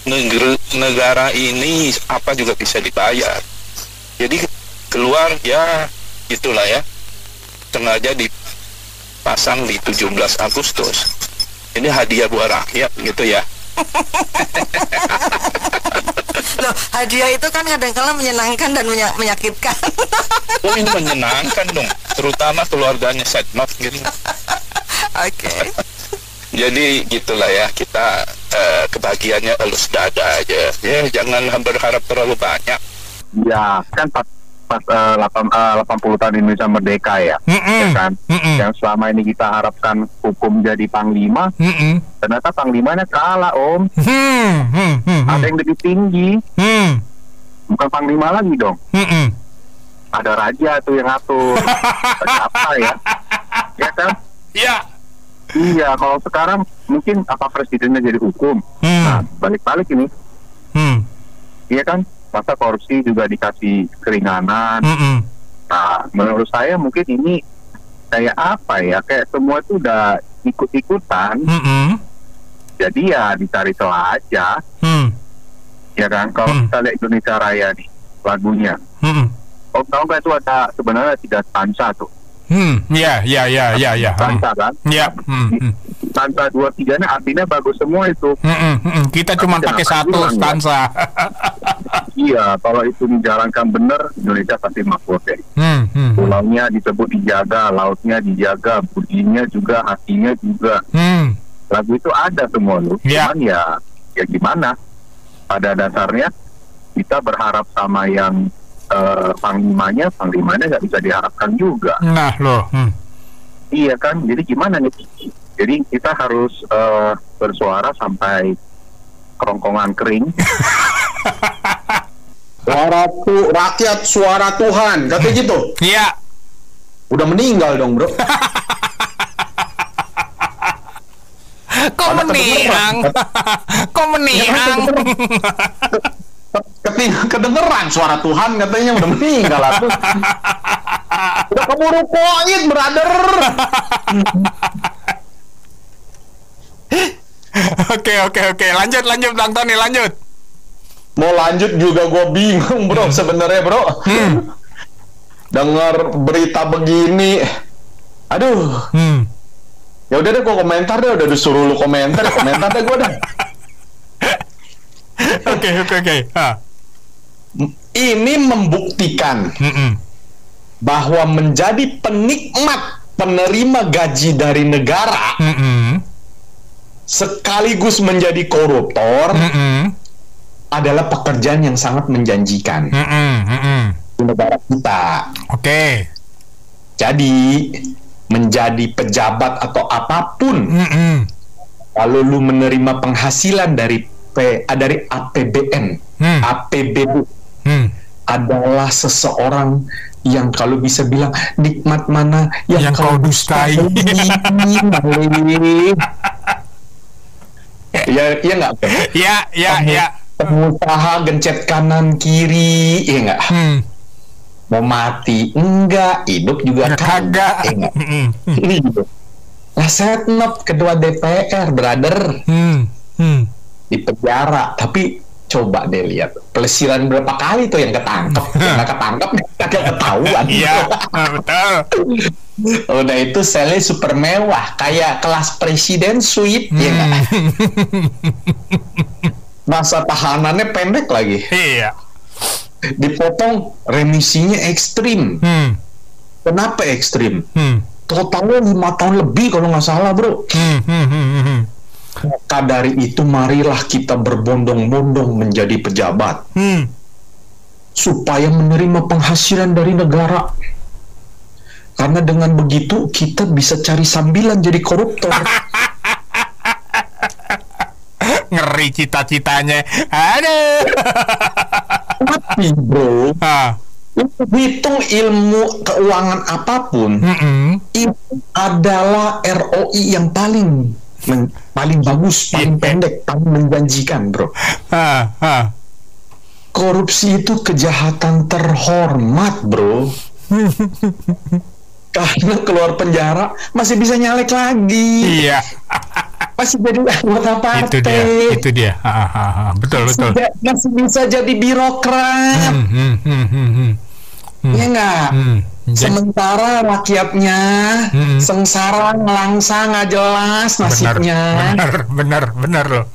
Negara ini apa juga bisa dibayar. Jadi keluar ya itulah ya, sengaja dipasang di 17 Agustus. Ini hadiah buat rakyat gitu ya. Loh, hadiah itu kan kadang-kadang menyenangkan dan menyakitkan. Oh, ini menyenangkan dong, terutama keluarganya Setnov gitu. Oke. Jadi gitulah ya, kita kebahagiaannya elus dada aja. Ya, jangan berharap terlalu banyak. Ya, kan pas 80 tahun Indonesia merdeka ya, ya kan? Yang selama ini kita harapkan hukum jadi panglima, ternyata panglimanya kalah, Om. Ada yang lebih tinggi, bukan panglima lagi dong. Ada raja tuh yang ngatur. Apa ya? Ya kan? Iya. Iya, kalau sekarang mungkin apa presidennya jadi hukum. Nah, balik-balik ini. Iya kan? Masa korupsi juga dikasih keringanan. Nah, menurut saya mungkin ini kayak apa ya? Kayak semua itu udah ikut-ikutan. Jadi ya dicari celah aja. ya kan? Kalau kita lihat Indonesia Raya nih lagunya, Om tahu nggak itu ada sebenarnya 3 stanza tuh. Ya. Stanza kan? Ya. Stanza 2-3 nya artinya bagus semua itu. Kita cuma pakai satu stanza. Iya, kalau itu dijalankan benar, Indonesia pasti makmur deh. Pulaunya disebut dijaga, lautnya dijaga, budinya juga, hatinya juga. Lagu itu ada semua loh. Cuman ya gimana? Pada dasarnya kita berharap sama yang panglimanya nggak bisa diharapkan juga. Nah loh. Iya kan, jadi gimana nih? Jadi kita harus bersuara sampai kerongkongan kering. Rakyat suara Tuhan, katanya gitu. Iya. Udah meninggal dong, bro. Kok menihang? Kedengeran suara Tuhan katanya udah meninggal aku. Udah keburu koin, brother. Oke. Lanjut Bang Tony, lanjut. Mau lanjut juga gue bingung, bro, sebenarnya, bro. Dengar berita begini, aduh. Ya udah deh, gue komentar deh, udah disuruh lu komentar deh gue deh. Oke. Ini membuktikan bahwa menjadi penikmat penerima gaji dari negara sekaligus menjadi koruptor adalah pekerjaan yang sangat menjanjikan di negara kita. Oke. Jadi menjadi pejabat atau apapun, kalau lu menerima penghasilan dari APBN, APBD, adalah seseorang yang kalau bisa bilang nikmat mana yang kau dustai. Ya nggak? Ya. Pengusaha gencet kanan kiri, ya nggak? Mau mati enggak, hidup juga kagak. Lah Setnov ketua DPR, brother, di penjara. Tapi coba deh lihat pelesiran berapa kali tuh yang ketangkep, yang nggak ketangkep kagak ketahuan. Iya, betul. Udah itu selnya super mewah, kayak kelas presiden suite, ya nggak? Masa tahanannya pendek lagi. Iya. Dipotong remisinya ekstrim. Kenapa ekstrim? Totalnya 5 tahun lebih kalau nggak salah, bro. Maka dari itu marilah kita berbondong-bondong menjadi pejabat, supaya menerima penghasilan dari negara. Karena dengan begitu kita bisa cari sambilan jadi koruptor. Ngeri cita-citanya. Aduh. Tapi bro, hitung ilmu keuangan apapun, itu adalah ROI yang paling bagus, paling pendek, paling menjanjikan, bro. Korupsi itu kejahatan terhormat, bro. Karena keluar penjara masih bisa nyalek lagi. Iya. Masih jadi anggota partai. Itu dia. Betul. Masih bisa jadi birokrat. Ya nggak? Sementara rakyatnya sengsara, ngelangsa, nggak jelas nasibnya. Bener loh.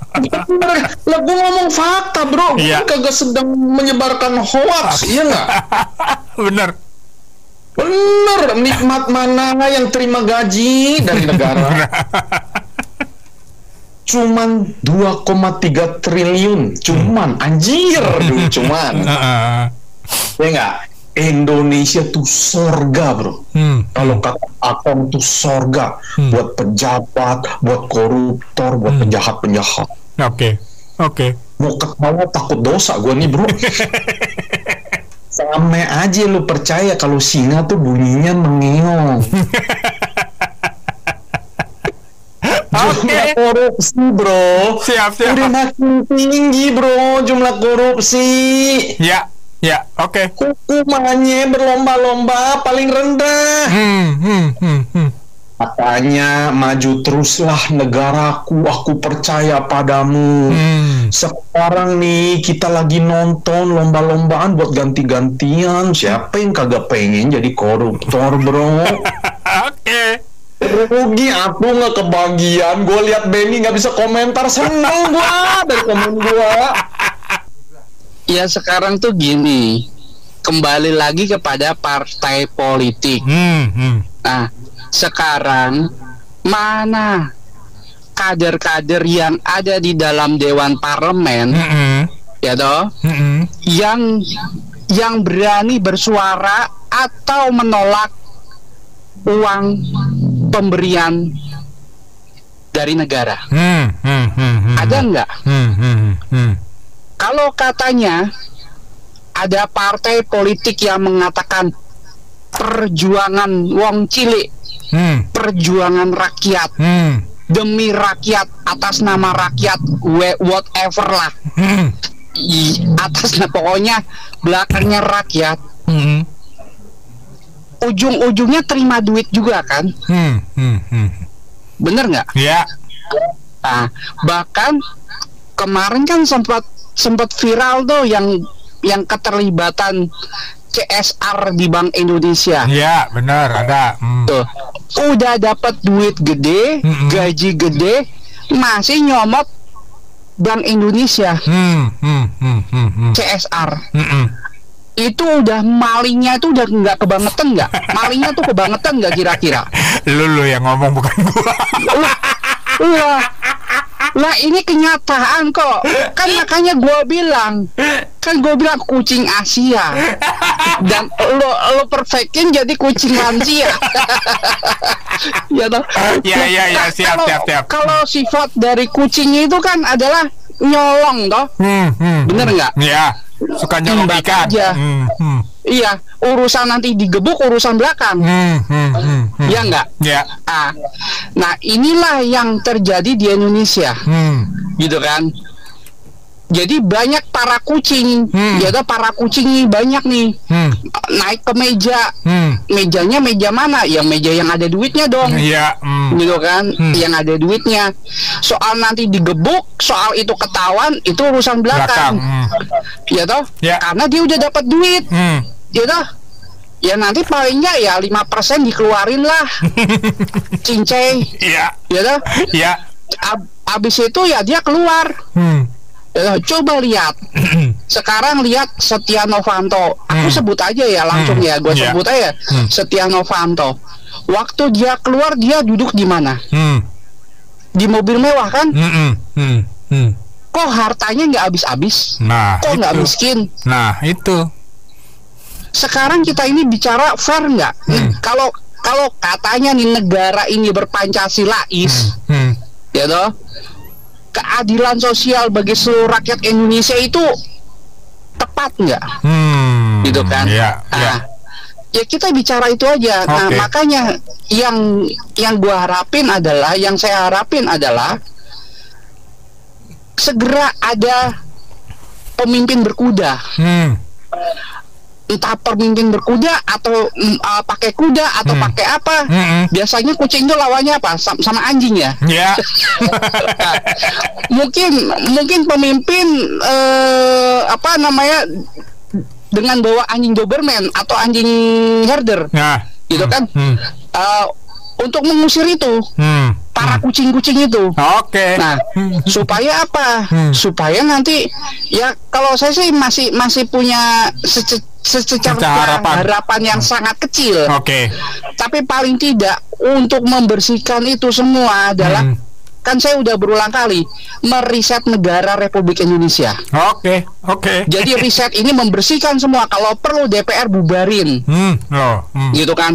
Lah gue ngomong fakta, bro. Gue kagak sedang menyebarkan hoax. Iya nggak? Bener. Nikmat mana yang terima gaji dari negara? Cuman 2,3 triliun. Cuman anjir dulu cuman. Ya nggak? Indonesia tuh sorga, bro. Kalau kata Akong tuh sorga buat pejabat, buat koruptor, buat penjahat-penjahat. Oke. Mau ketawa takut dosa gue nih, bro. Sama aja lu percaya kalau singa tuh bunyinya mengeong. Jumlah korupsi, bro. Siap. Udah makin tinggi, bro, jumlah korupsi. Ya, oke. Hukumannya berlomba-lomba paling rendah. Katanya maju teruslah negaraku, aku percaya padamu. Sekarang nih kita lagi nonton lomba-lombaan buat ganti-gantian. Siapa yang kagak pengen jadi koruptor, bro? Oke. Rugi aku nggak kebagian. Gue lihat Benny nggak bisa komentar, seneng gue dari komen gue. Ya sekarang tuh gini, kembali lagi kepada partai politik. Nah, sekarang mana kader-kader yang ada di dalam Dewan Parlemen, ya toh, yang berani bersuara atau menolak uang pemberian dari negara? Ada nggak? Kalau katanya ada partai politik yang mengatakan perjuangan wong cilik, perjuangan rakyat, demi rakyat, atas nama rakyat, whatever lah, pokoknya belakangnya rakyat, ujung-ujungnya terima duit juga kan? Bener nggak? Iya. Nah, bahkan kemarin kan sempat viral tuh yang keterlibatan CSR di Bank Indonesia. Iya, benar, ada. Tuh, udah dapat duit gede, gaji gede, masih nyomot Bank Indonesia. CSR. Itu udah malingnya itu udah nggak kebangetan nggak? Malingnya tuh kebangetan nggak kira-kira? Lu yang ngomong bukan gua. Lah ini kenyataan kok. Kan makanya gue bilang kucing Asia. Dan lo perfectin jadi kucing lansia. Ya toh? Ya, siap. Kalau sifat dari kucing itu kan adalah nyolong toh. Bener nggak? Iya. Suka nyolong ikan. Iya, urusan nanti digebuk urusan belakang. Iya enggak? Iya. Nah, inilah yang terjadi di Indonesia. Gitu kan? Jadi banyak para kucing, para kucing nih banyak nih naik ke meja, mejanya meja mana? Yang meja yang ada duitnya dong, gitu kan? Yang ada duitnya. Soal nanti digebuk, soal itu ketahuan, itu urusan belakang. Ya toh? Karena dia udah dapat duit, ya toh? Ya nanti paling nggak ya 5% dikeluarin lah, cincai, ya toh? Abis itu ya dia keluar. Coba lihat sekarang, lihat Setia Novanto. Aku sebut aja ya langsung ya, gue sebut aja Setia Novanto. Waktu dia keluar, dia duduk di mana? Di mobil mewah kan? Kok hartanya nggak habis-habis? Kok nggak miskin? Nah itu. Sekarang kita ini bicara fair nggak? Kalau katanya nih negara ini berpancasilais, ya toh, keadilan sosial bagi seluruh rakyat Indonesia itu tepat nggak? Gitu kan? Ya kita bicara itu aja. Nah, makanya yang saya harapin adalah segera ada pemimpin berkuda. Entah pemimpin berkuda atau pakai kuda atau pakai apa. Biasanya kucing itu lawannya apa? Sama anjing ya. Mungkin pemimpin dengan bawa anjing Doberman atau anjing herder, gitu kan? Untuk mengusir itu para kucing-kucing itu. Nah, supaya apa? Supaya nanti ya, kalau saya sih masih punya secara harapan yang sangat kecil. Tapi paling tidak untuk membersihkan itu semua adalah kan saya udah berulang kali meriset negara Republik Indonesia. Jadi riset ini membersihkan semua. Kalau perlu DPR bubarin, gitu kan?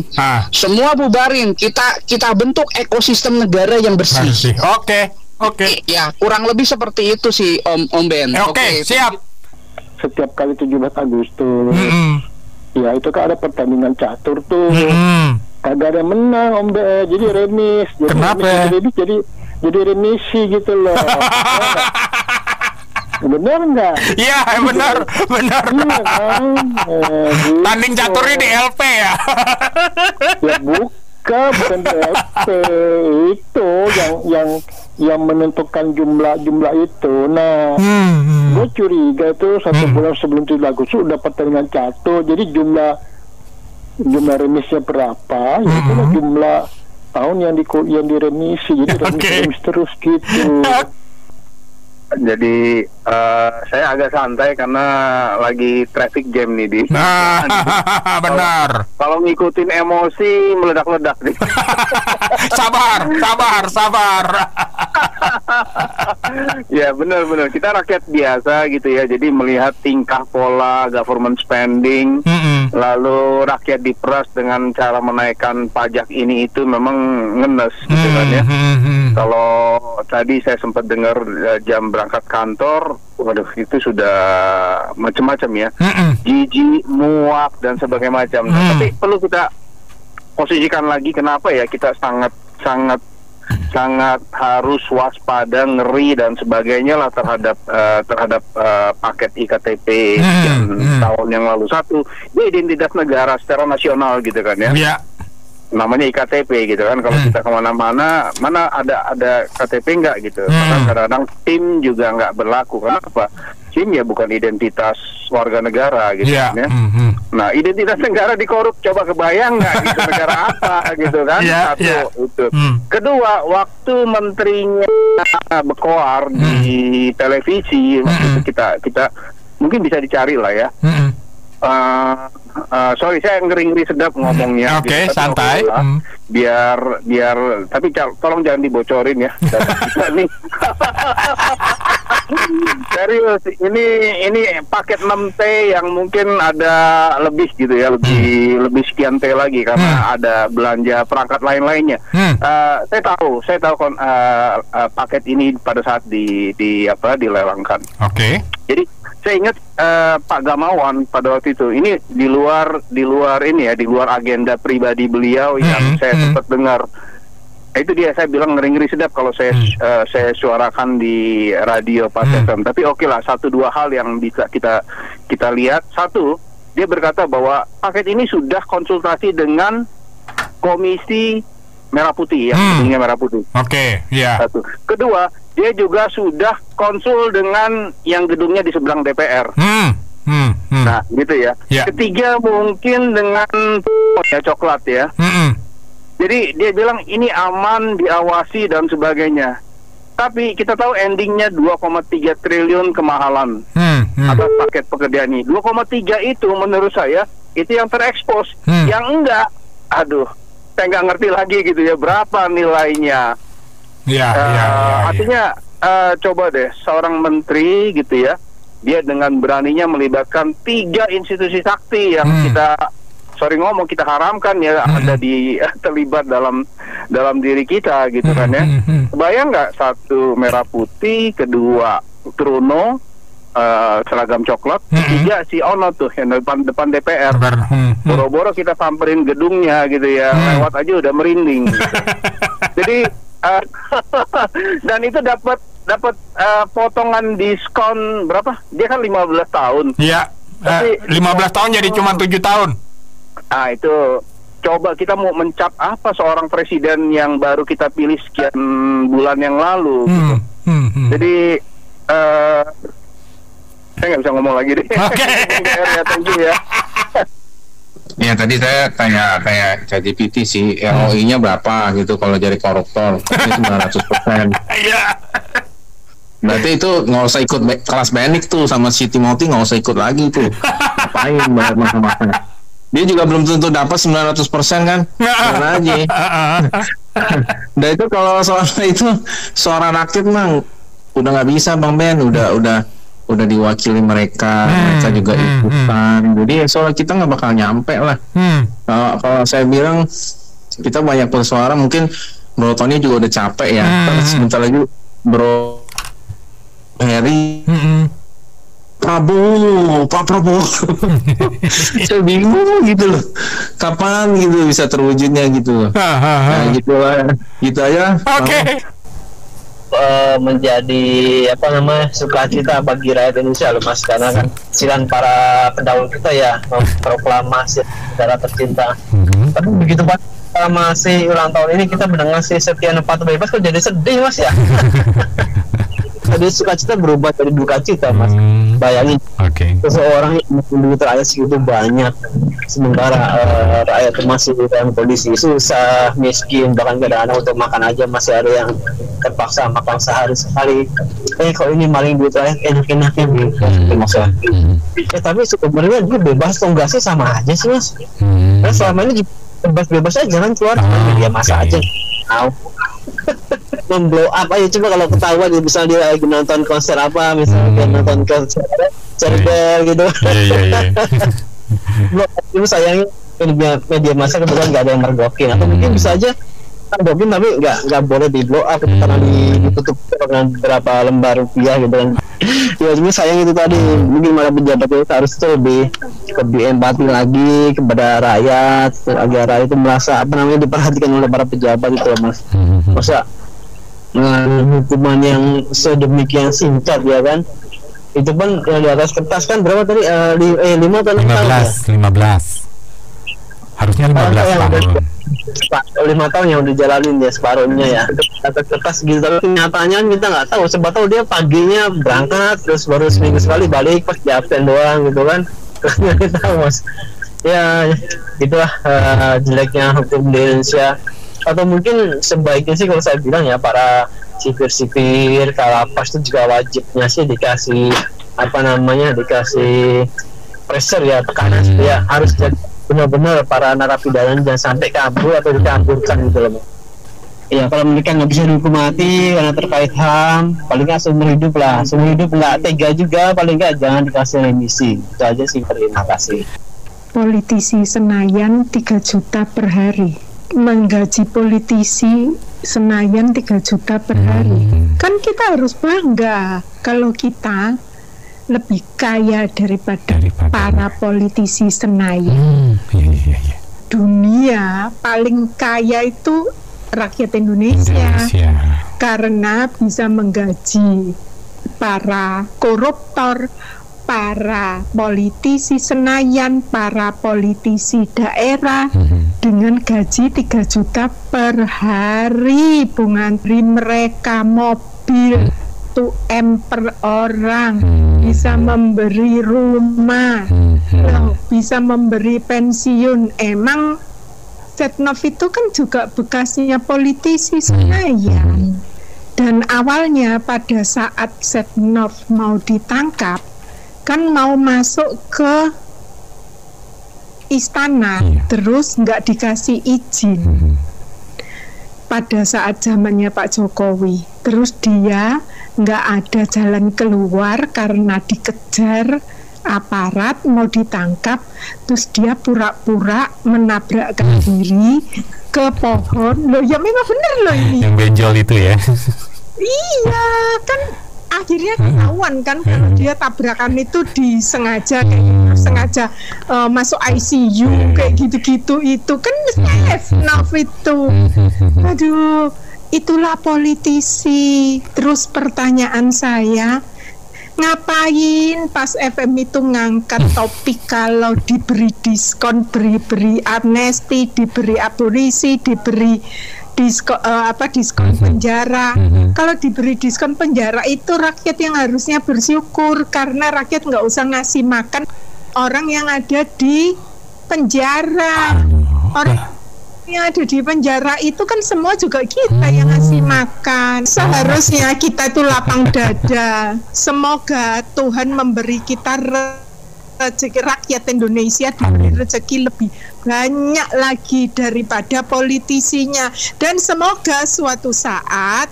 Semua bubarin. Kita bentuk ekosistem negara yang bersih. Ya kurang lebih seperti itu sih Om Ben. Siap. Setiap kali 17 Agustus, ya itu kan ada pertandingan catur tuh. Kagak ada yang menang Om Ben, jadi remis. Kenapa? Jadi remisi gitu loh. Bener nggak? Iya bener. Iya kan? Tanding caturnya di LP ya? Ya Mk bukan DPP itu yang menentukan jumlah itu. Nah, gue curiga itu 1 bulan sebelum 7 Agustus udah pertandingan catur. Jadi jumlah remisnya berapa? Ya itu jumlah tahun yang diremisi. Jadi remis terus gitu. Jadi saya agak santai karena lagi traffic jam nih di. Benar. Kalau ngikutin emosi meledak-ledak nih. Sabar. Ya benar. Kita rakyat biasa gitu ya. Jadi melihat tingkah pola government spending, lalu rakyat diperas dengan cara menaikkan pajak ini itu memang ngenes gitu kan ya. Kalau tadi saya sempat dengar jam berangkat kantor, waduh itu sudah macam-macam ya, jijik, muak dan sebagainya macam. Tapi perlu kita posisikan lagi kenapa ya kita sangat harus waspada, ngeri dan sebagainya lah terhadap paket IKTP tahun yang lalu. Satu, ini identitas negara secara nasional gitu kan ya. Namanya IKTP gitu kan. Kalau kita kemana-mana, mana ada KTP enggak gitu. Kadang-kadang SIM juga nggak berlaku. Kenapa? SIM ya bukan identitas warga negara gitu kan ya. Nah, identitas negara dikorup, coba kebayang nggak gitu negara apa gitu kan? Satu itu. Kedua, waktu menterinya berkoar di televisi waktu itu kita mungkin bisa dicari lah ya. Sorry saya ngeri sedap ngomongnya. Oke, santai. Biar tapi tolong jangan dibocorin ya. Kita nih. Serius, ini paket 6T yang mungkin ada lebih gitu ya, lebih sekian T lagi karena ada belanja perangkat lain-lainnya. Saya tahu paket ini pada saat dilelangkan. Oke. Jadi saya ingat Pak Gamawan pada waktu itu, ini di luar ini ya, di luar agenda pribadi beliau yang saya sempat dengar. Itu dia, saya bilang ngeri-ngeri sedap kalau saya suarakan di radio Pas FM. Tapi oke lah, 1-2 hal yang bisa kita lihat. Satu, dia berkata bahwa paket ini sudah konsultasi dengan Komisi Merah Putih ya, gedungnya Merah Putih. Oke, ya. Satu. Kedua, dia juga sudah konsul dengan yang gedungnya di seberang DPR. Nah, gitu ya. Ketiga, mungkin dengan coklat ya. Jadi dia bilang ini aman, diawasi dan sebagainya. Tapi kita tahu endingnya 2,3 triliun kemahalan atas paket pekerjaan ini. 2,3 itu menurut saya itu yang terekspos. Yang enggak, aduh, saya nggak ngerti lagi gitu ya berapa nilainya. Artinya coba deh seorang menteri gitu ya, dia dengan beraninya melibatkan 3 institusi sakti yang kita kita haramkan ya ada terlibat dalam diri kita gitu kan ya. Bayang nggak, 1 merah putih, kedua Truno seragam coklat, 3 si Ono tuh yang depan DPR. Boro-boro kita samperin gedungnya gitu ya, lewat aja udah merinding. Jadi dan itu dapat potongan diskon berapa? Dia kan 15 tahun. Iya. 15 tahun jadi cuma 7 tahun. Nah itu coba kita mau mencap apa seorang presiden yang baru kita pilih sekian bulan yang lalu gitu. Jadi saya nggak bisa ngomong lagi deh. Thank you ya. Ya tadi saya tanya kayak ChatGPT sih, ROI-nya berapa gitu kalau jadi koruptor, ini 900%. Iya. Berarti itu nggak usah ikut kelas BNIK tuh sama si Timothy, nggak usah ikut lagi tuh. Ngapain bayar masa-masanya? Dia juga belum tentu dapat 900% kan? Jangan aja. Dan itu kalau soal itu suara rakyat mah udah nggak bisa Bang Ben, udah diwakili mereka juga ikutan. Jadi soal kita nggak bakal nyampe lah. Kalau saya bilang kita banyak bersuara, mungkin Bro Tony juga udah capek ya. Sebentar lagi Bro Heri, Pak Prabowo. Saya bingung gitu loh, kapan gitu bisa terwujudnya gitu. Nah gitu lah, gitu aja. Oke. Menjadi sukacita bagi rakyat Indonesia loh Mas, karena kan silan para pendahulu kita ya memproklamasi negara tercinta. Tapi begitu Pak masih ulang tahun ini kita mendengar si Setia Novanto bebas, kok jadi sedih Mas ya? Jadi sukacita berubah jadi duka cita Mas. Bayangin seseorang yang duit rakyat segitu banyak, sementara rakyat masih dalam kondisi susah, miskin, bahkan kadang-kadang untuk makan aja masih ada yang terpaksa makan sehari sekali. Kalau ini maling duit rakyat enak-enaknya gitu maksudnya. Tapi sebenarnya dia bebas atau enggak sih sama aja sih Mas. Karena selama ini bebas-bebas aja jangan keluar media masa aja. Memblow up aja, coba kalau ketahuan misalnya dia lagi nonton konser apa, misalnya dia nonton konser Cerbel gitu. Itu sayangnya media massa kebetulan nggak ada yang mergokin, atau mungkin bisa aja mergokin tapi nggak boleh di blow up karena ditutup dengan beberapa lembar rupiah gitu kan. Ya cuma sayang itu tadi, mungkin para pejabat itu harus lebih empati lagi kepada rakyat agar rakyat itu merasa diperhatikan oleh para pejabat itu Mas. Masa hukuman yang sedemikian singkat ya kan, itu pun di atas kertas kan berapa tadi 5 atau 6 tahun ya? 15 harusnya 15 tahun. 5 tahun yang udah jalanin ya separuhnya ya atas kertas gitu, tapi kenyataannya kita nggak tahu. Sebab tahu dia paginya berangkat terus baru seminggu sekali balik pas di absen doang gitu kan. Kita tahu Mas ya, itulah jeleknya hukum di Indonesia. Atau mungkin sebaiknya sih kalau saya bilang ya, para sipir kalapas itu juga wajibnya sih dikasih dikasih pressure ya, tekanan ya, harus benar-benar para narapidana jangan sampai kabur atau dikaburkan gitu loh. Ya kalau mereka nggak bisa dihukum mati karena terkait HAM, paling nggak seumur hidup nggak tega juga, paling nggak jangan dikasih remisi. Itu aja sih, terima kasih. Politisi Senayan 3 juta per hari, menggaji politisi Senayan 3 juta per hari. Kan kita harus bangga kalau kita lebih kaya daripada para politisi Senayan. Dunia paling kaya itu rakyat Indonesia. Karena bisa menggaji para koruptor, para politisi Senayan, para politisi daerah dengan gaji 3 juta per hari. Bung Andri, mereka mobil 2M per orang, bisa memberi rumah, bisa memberi pensiun. Emang Setnov itu kan juga bekasnya politisi Senayan. Dan awalnya pada saat Setnov mau ditangkap, kan mau masuk ke istana, terus nggak dikasih izin pada saat zamannya Pak Jokowi. Terus dia nggak ada jalan keluar karena dikejar aparat, mau ditangkap, terus dia pura-pura menabrakkan diri ke pohon. Loh ya memang bener loh ini, yang benjol itu ya. Iya kan, akhirnya ketahuan kan kalau dia tabrakan itu disengaja, kayak sengaja masuk ICU kayak gitu-gitu. Itu kan Setnov itu. Aduh, itulah politisi. Terus pertanyaan saya, ngapain pas FM itu ngangkat topik kalau diberi diskon, beri amnesti, diberi abolisi, diberi diskon penjara. Kalau diberi diskon penjara itu rakyat yang harusnya bersyukur, karena rakyat nggak usah ngasih makan orang yang ada di penjara. Orang yang ada di penjara itu kan semua juga kita yang ngasih makan. Seharusnya kita itu lapang dada. Semoga Tuhan memberi kita rezeki, rakyat Indonesia diberi rezeki lebih banyak lagi daripada politisinya. Dan semoga suatu saat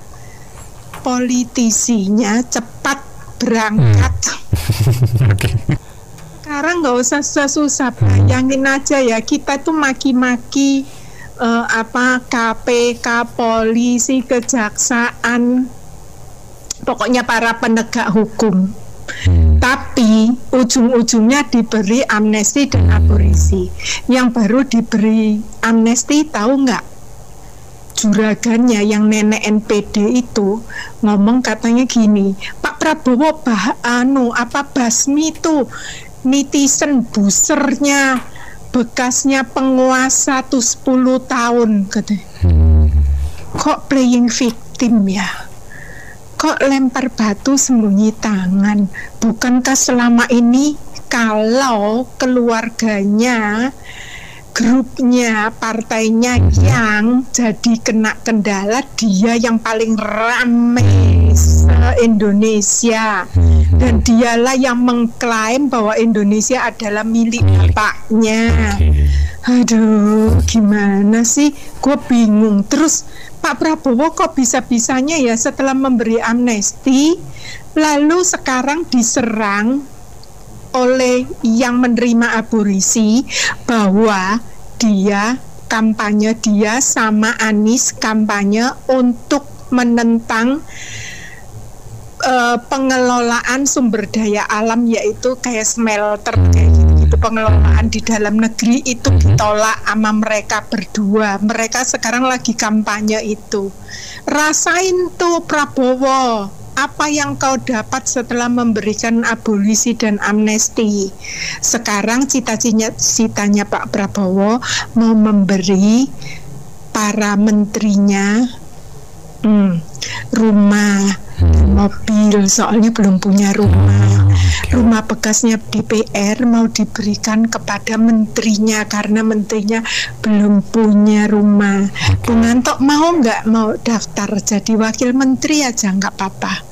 politisinya cepat berangkat. Sekarang nggak usah susah-susah. Bayangin aja ya, kita tuh maki-maki KPK, polisi, kejaksaan, pokoknya para penegak hukum. Tapi ujung-ujungnya diberi amnesti dan abolisi. Yang baru diberi amnesti, tahu nggak? Juragannya yang nenek NPD itu ngomong katanya gini, Pak Prabowo basmi itu netizen busernya bekasnya penguasa tuh 10 tahun katanya. Kok playing victim ya? Kok lempar batu sembunyi tangan? Bukankah selama ini kalau keluarganya, grupnya, partainya yang jadi kena kendala, dia yang paling rame se-Indonesia, dan dialah yang mengklaim bahwa Indonesia adalah milik bapaknya. Aduh, gimana sih? Gue bingung. Terus Pak Prabowo kok bisa-bisanya ya setelah memberi amnesti, lalu sekarang diserang oleh yang menerima aborisi bahwa dia kampanye, dia sama Anies kampanye untuk menentang pengelolaan sumber daya alam, yaitu kayak smelter kayak gitu, pengelolaan di dalam negeri itu ditolak sama mereka berdua. Mereka sekarang lagi kampanye itu. Rasain tuh Prabowo, apa yang kau dapat setelah memberikan abolisi dan amnesti. Sekarang cita-citanya Pak Prabowo mau memberi para menterinya rumah, mobil, soalnya belum punya rumah. Rumah bekasnya DPR mau diberikan kepada menterinya karena menterinya belum punya rumah. Bung Anto mau nggak mau daftar jadi wakil menteri aja, nggak apa-apa.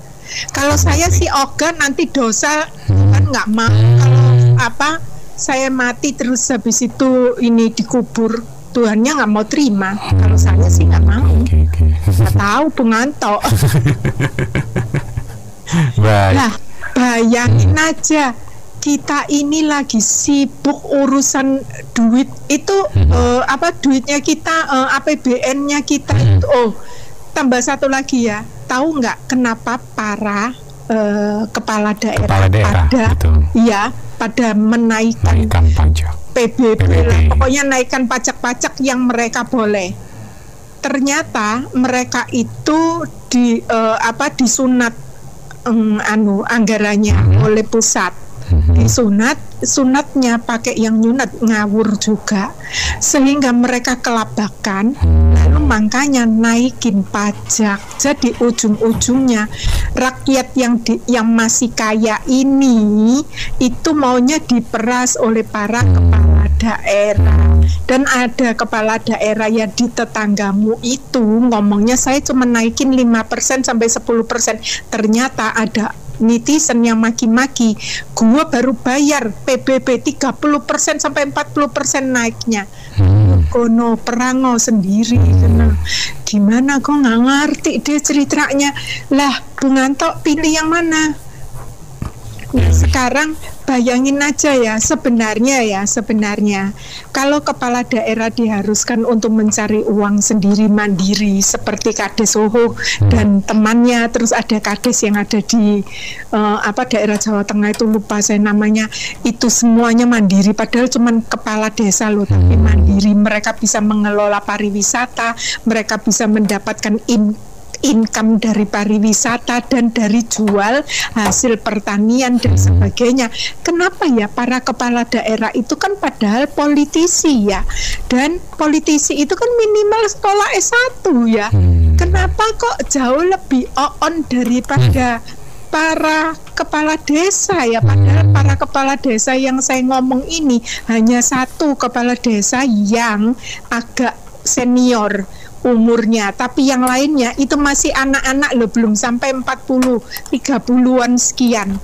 Kalau saya sih ogah nanti dosa kan nggak mau. Kalau saya mati terus habis itu ini dikubur, Tuhannya nggak mau terima. Kalau saya sih nggak mau. Nggak tahu Bung Anto. Nah, bayangin aja, kita ini lagi sibuk urusan duit itu, duitnya kita, APBN-nya kita itu. Oh, tambah satu lagi ya, tahu nggak kenapa para kepala daerah pada menaikkan pajak PBB lah, pokoknya naikkan pajak-pajak yang mereka boleh. Ternyata mereka itu disunat anggarannya oleh pusat. Sunatnya pakai yang nyunat, ngawur juga, sehingga mereka kelabakan, lalu makanya naikin pajak. Jadi ujung-ujungnya rakyat yang masih kaya ini itu maunya diperas oleh para kepala daerah. Dan ada kepala daerah yang di tetanggamu itu ngomongnya saya cuma naikin 5% sampai 10%. Ternyata ada netizen yang maki-maki, gua baru bayar PBB 30% sampai 40% naiknya. Kono perango sendiri. Gimana kok nggak ngerti dia ceritanya. Lah Bung Anto pilih yang mana? Nah, sekarang bayangin aja ya, sebenarnya kalau kepala daerah diharuskan untuk mencari uang sendiri mandiri seperti Kades Soho dan temannya, terus ada Kades yang ada di daerah Jawa Tengah itu, lupa saya namanya, itu semuanya mandiri, padahal cuman kepala desa loh, tapi mandiri. Mereka bisa mengelola pariwisata, mereka bisa mendapatkan income dari pariwisata dan dari jual hasil pertanian dan sebagainya. Kenapa ya para kepala daerah itu kan padahal politisi ya, dan politisi itu kan minimal sekolah S1 ya. Kenapa kok jauh lebih on daripada para kepala desa ya? Padahal para kepala desa yang saya ngomong ini hanya satu kepala desa yang agak senior umurnya, tapi yang lainnya itu masih anak-anak loh, belum sampai 40, 30-an sekian.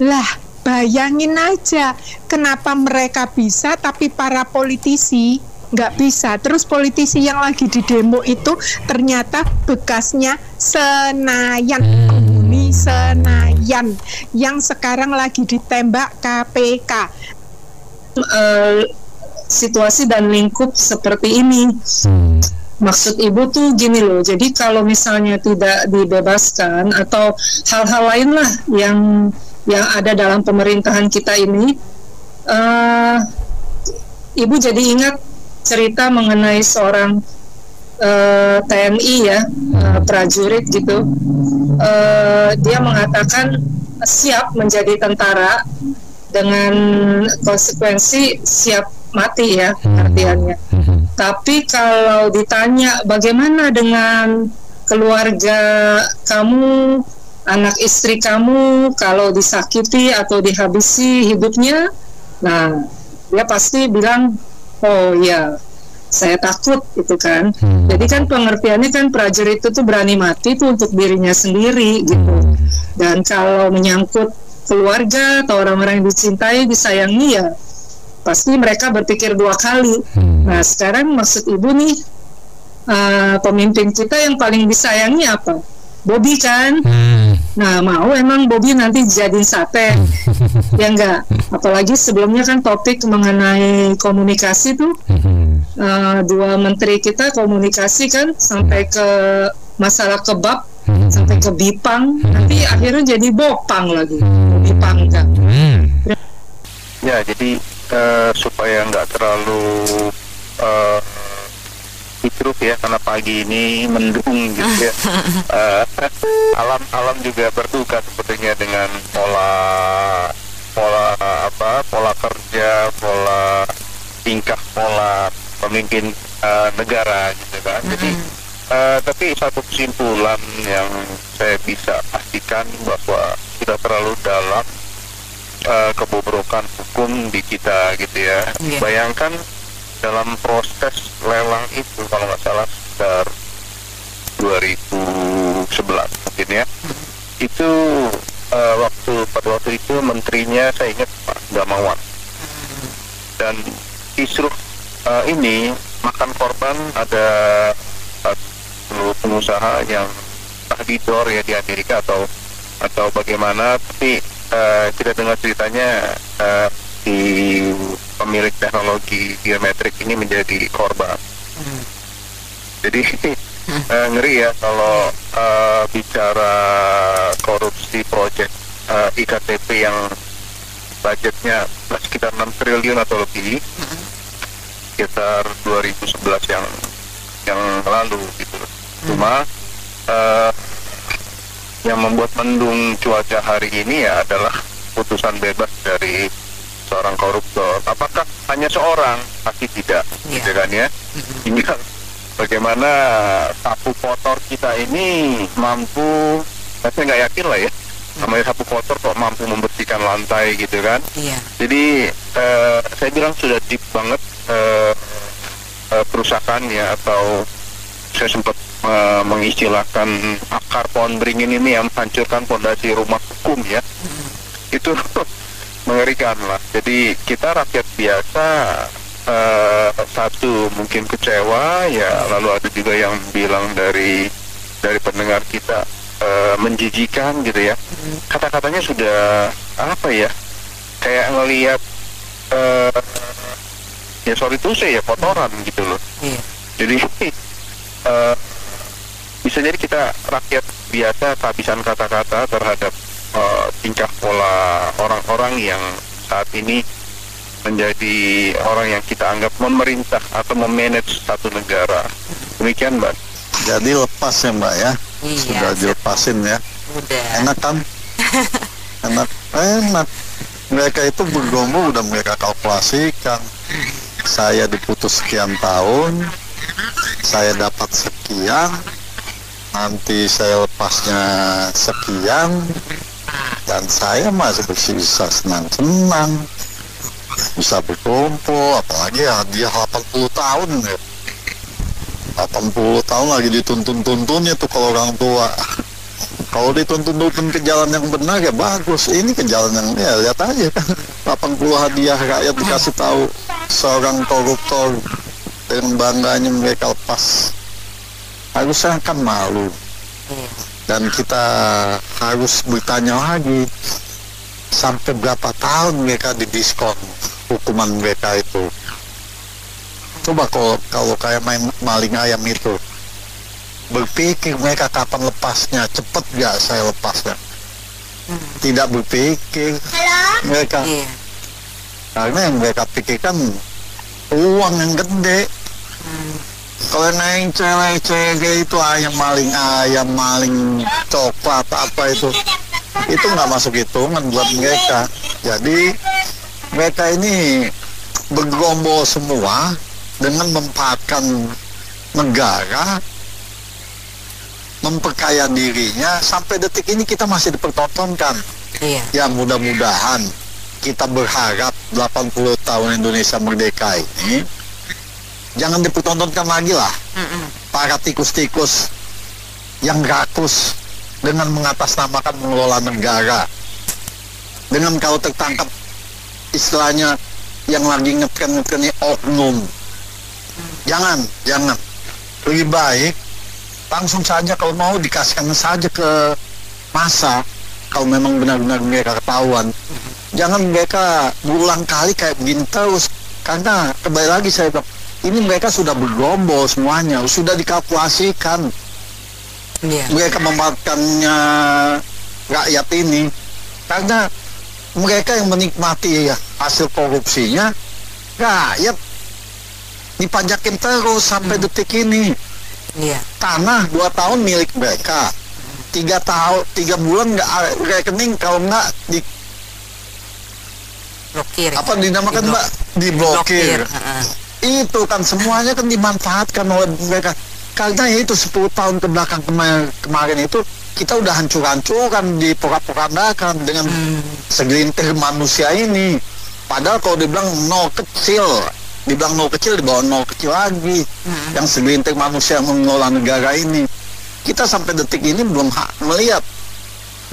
Lah, bayangin aja kenapa mereka bisa tapi para politisi nggak bisa. Terus politisi yang lagi di demo itu ternyata bekasnya Senayan, penghuni Senayan yang sekarang lagi ditembak KPK. Situasi dan lingkup seperti ini. Maksud Ibu tuh gini loh, jadi kalau misalnya tidak dibebaskan atau hal-hal lain lah yang ada dalam pemerintahan kita ini, Ibu jadi ingat cerita mengenai seorang TNI ya, prajurit gitu. Dia mengatakan siap menjadi tentara dengan konsekuensi siap mati ya artiannya. Tapi kalau ditanya bagaimana dengan keluarga kamu, anak istri kamu kalau disakiti atau dihabisi hidupnya, nah dia pasti bilang, oh ya saya takut gitu kan. Jadi kan pengertiannya kan prajurit itu tuh berani mati tuh untuk dirinya sendiri gitu. Dan kalau menyangkut keluarga atau orang-orang yang dicintai, disayangi, ya pasti mereka berpikir dua kali. Nah sekarang maksud ibu nih, pemimpin kita yang paling disayangi apa? Bobby kan? Nah mau emang Bobby nanti jadiin sate? Ya enggak. Apalagi sebelumnya kan topik mengenai komunikasi tuh, dua menteri kita komunikasi kan sampai ke masalah kebab, sampai ke Bipang, nanti akhirnya jadi Bopang lagi, Bipang kan. Ya jadi supaya nggak terlalu hidup ya, karena pagi ini mendung gitu ya. Alam juga berduka sebetulnya dengan pola kerja, pola tingkah, pola pemimpin negara gitu kan. Jadi tapi satu kesimpulan yang saya bisa pastikan bahwa sudah terlalu dalam kebobrokan hukum di kita gitu ya. Bayangkan dalam proses lelang itu kalau nggak salah sekitar 2011 mungkin ya, itu pada waktu itu menterinya saya ingat Pak Gamawan, dan kisruh ini makan korban ada satu pengusaha yang entah didor ya di Amerika atau bagaimana, tapi kita dengar ceritanya di pemilik teknologi biometrik ini menjadi korban. Jadi ngeri ya kalau bicara korupsi proyek IKTP yang budgetnya sekitar 6 triliun atau lebih, sekitar 2011 yang lalu gitu. Cuma yang membuat mendung cuaca hari ini ya adalah putusan bebas dari seorang koruptor. Apakah hanya seorang? Pasti tidak, gitu kan ya. Ini kan bagaimana sapu kotor kita ini mampu, saya nggak yakin lah ya, namanya sapu kotor kok mampu membersihkan lantai gitu kan. Jadi saya bilang sudah deep banget kerusakannya, atau saya sempat mengistilahkan akar pohon beringin ini yang menghancurkan fondasi rumah hukum ya. Itu mengerikan lah. Jadi kita rakyat biasa satu mungkin kecewa ya, lalu ada juga yang bilang dari pendengar kita menjijikan gitu ya. Kata-katanya sudah apa ya, kayak ngelihat ya sorry to say ya, kotoran gitu loh. Jadi bisa jadi kita rakyat biasa kehabisan kata-kata terhadap tingkah pola orang-orang yang saat ini menjadi orang yang kita anggap memerintah atau memanage satu negara. Demikian Mbak. Jadi lepas ya Mbak ya. Sudah dilepasin ya. Enak kan? Enak. Mereka itu bergombo udah mereka kalkulasikan. Saya diputus sekian tahun, saya dapat sekian, nanti saya lepasnya sekian, dan saya masih bisa senang-senang, bisa berkumpul, apalagi hadiah 80 tahun ya. 80 tahun lagi dituntun-tuntunnya tuh kalau orang tua. Kalau dituntun-tuntun ke jalan yang benar ya bagus. Ini ke jalan yang ya lihat aja kan. 80 hadiah rakyat dikasih tahu seorang koruptor dengan bangganya mereka lepas. Harusnya kan malu. Dan kita harus bertanya lagi sampai berapa tahun mereka didiskon hukuman mereka itu. Coba kalau kayak main maling ayam itu, berpikir mereka kapan lepasnya, cepet gak saya lepasnya. Tidak berpikir mereka, karena yang mereka pikirkan uang yang gede. Kalau yang cewek itu ayam maling coklat apa itu nggak masuk hitungan buat mereka. Jadi mereka ini bergerombol semua dengan memanfaatkan negara, memperkaya dirinya. Sampai detik ini kita masih dipertontonkan. Iya. Ya mudah-mudahan kita berharap 80 tahun Indonesia merdeka ini jangan dipertontonkan lagi lah para tikus-tikus yang rakus dengan mengatasnamakan mengelola negara. Dengan kalau tertangkap istilahnya yang lagi ngetren ini oknum. Jangan. Lebih baik langsung saja kalau mau dikasihkan saja ke masa kalau memang benar-benar mereka ketahuan. Jangan mereka berulang kali kayak begini terus. Karena kembali lagi saya bilang, ini mereka sudah bergerombol semuanya, sudah dikalkulasikan. Mereka memanfaatkannya rakyat ini karena mereka yang menikmati hasil korupsinya, rakyat dipajakin terus sampai detik ini. Tanah 2 tahun milik mereka, 3 bulan nggak rekening, kalau nggak di blokir. Apa dinamakan Mbak? Diblokir. Itu kan semuanya kan dimanfaatkan oleh mereka. Karena itu 10 tahun ke belakang kemarin itu kita udah hancur-hancuran, diporak-porandakan dengan segelintir manusia ini. Padahal kalau dibilang nol kecil, dibawa nol kecil lagi. Yang segelintir manusia mengelola negara ini. Kita sampai detik ini belum melihat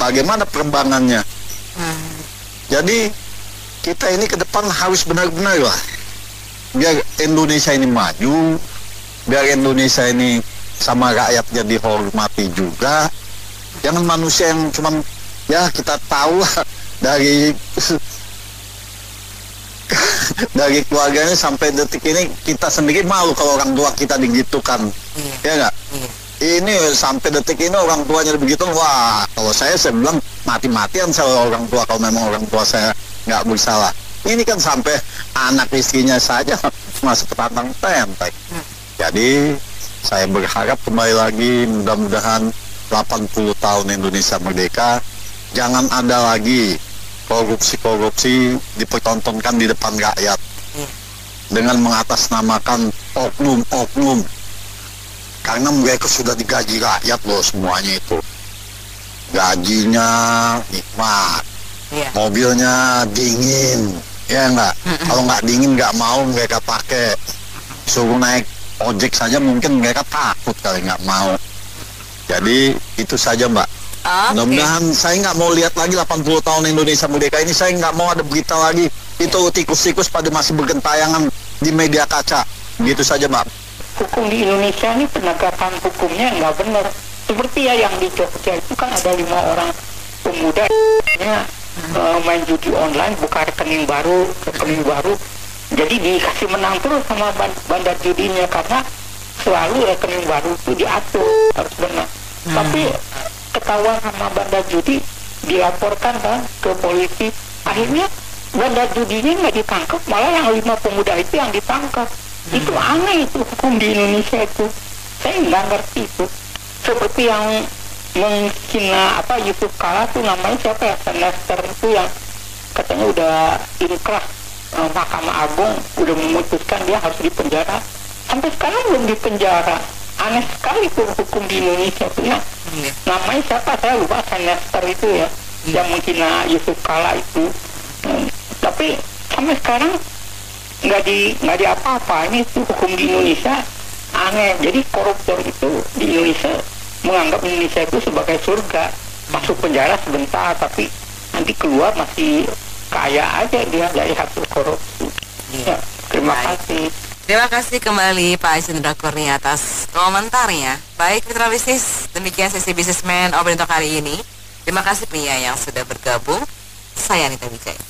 bagaimana perkembangannya. Jadi kita ini ke depan harus benar-benar lah, biar Indonesia ini maju, biar Indonesia ini sama rakyatnya dihormati juga. Jangan manusia yang cuman ya kita tahu lah dari keluarganya sampai detik ini kita sendiri malu kalau orang tua kita digitukan. Ya nggak? Ini sampai detik ini orang tuanya begitu, wah kalau saya bilang mati-matian saya orang tua kalau memang orang tua saya nggak bersalah. Ini kan sampai anak istrinya saja masih petantang tentek. Jadi saya berharap kembali lagi mudah-mudahan 80 tahun Indonesia merdeka jangan ada lagi korupsi dipertontonkan di depan rakyat dengan mengatasnamakan oknum. Karena mereka sudah digaji rakyat loh semuanya itu. Gajinya nikmat. Mobilnya dingin, ya enggak? Kalau nggak dingin nggak mau mereka pakai. Suruh naik ojek saja mungkin mereka takut kali nggak mau. Jadi itu saja Mbak. Mudah-mudahan saya nggak mau lihat lagi 80 tahun Indonesia merdeka ini. Saya nggak mau ada berita lagi itu tikus-tikus pada masih bergentayangan di media kaca. Gitu saja Mbak. Hukum di Indonesia ini penegakan hukumnya nggak benar. Seperti ya yang di Jogja itu kan ada 5 orang pemuda main judi online, buka rekening baru, jadi dikasih menang terus sama bandar judinya karena selalu rekening baru itu diatur harus benar. Tapi ketahuan sama bandar judi, dilaporkan kan ke polisi, akhirnya bandar judinya nggak ditangkap, malah yang 5 pemuda itu yang ditangkap. Itu aneh itu hukum di Indonesia itu, saya nggak ngerti itu. Seperti yang menghina Yusuf Kala tuh namanya siapa ya, Sylvester itu yang katanya udah inkrah Mahkamah Agung udah memutuskan dia harus dipenjara, sampai sekarang belum dipenjara. Aneh sekali tuh hukum di Indonesia tuh ya. Namanya siapa saya lupa, Sylvester itu ya, yang menghina Yusuf Kala itu. Tapi sampai sekarang nggak di apa-apa. Ini tuh hukum di Indonesia aneh. Jadi koruptor itu di Indonesia menganggap Indonesia itu sebagai surga, masuk penjara sebentar tapi nanti keluar masih kaya aja dia dari hasil korupsi. Terima kasih. Terima kasih kembali Pak Chandra Kurnia atas komentarnya. Baik mitra bisnis, demikian sesi Businessman Open untuk kali ini. Terima kasih Pria yang sudah bergabung. Saya Anita Wijaya.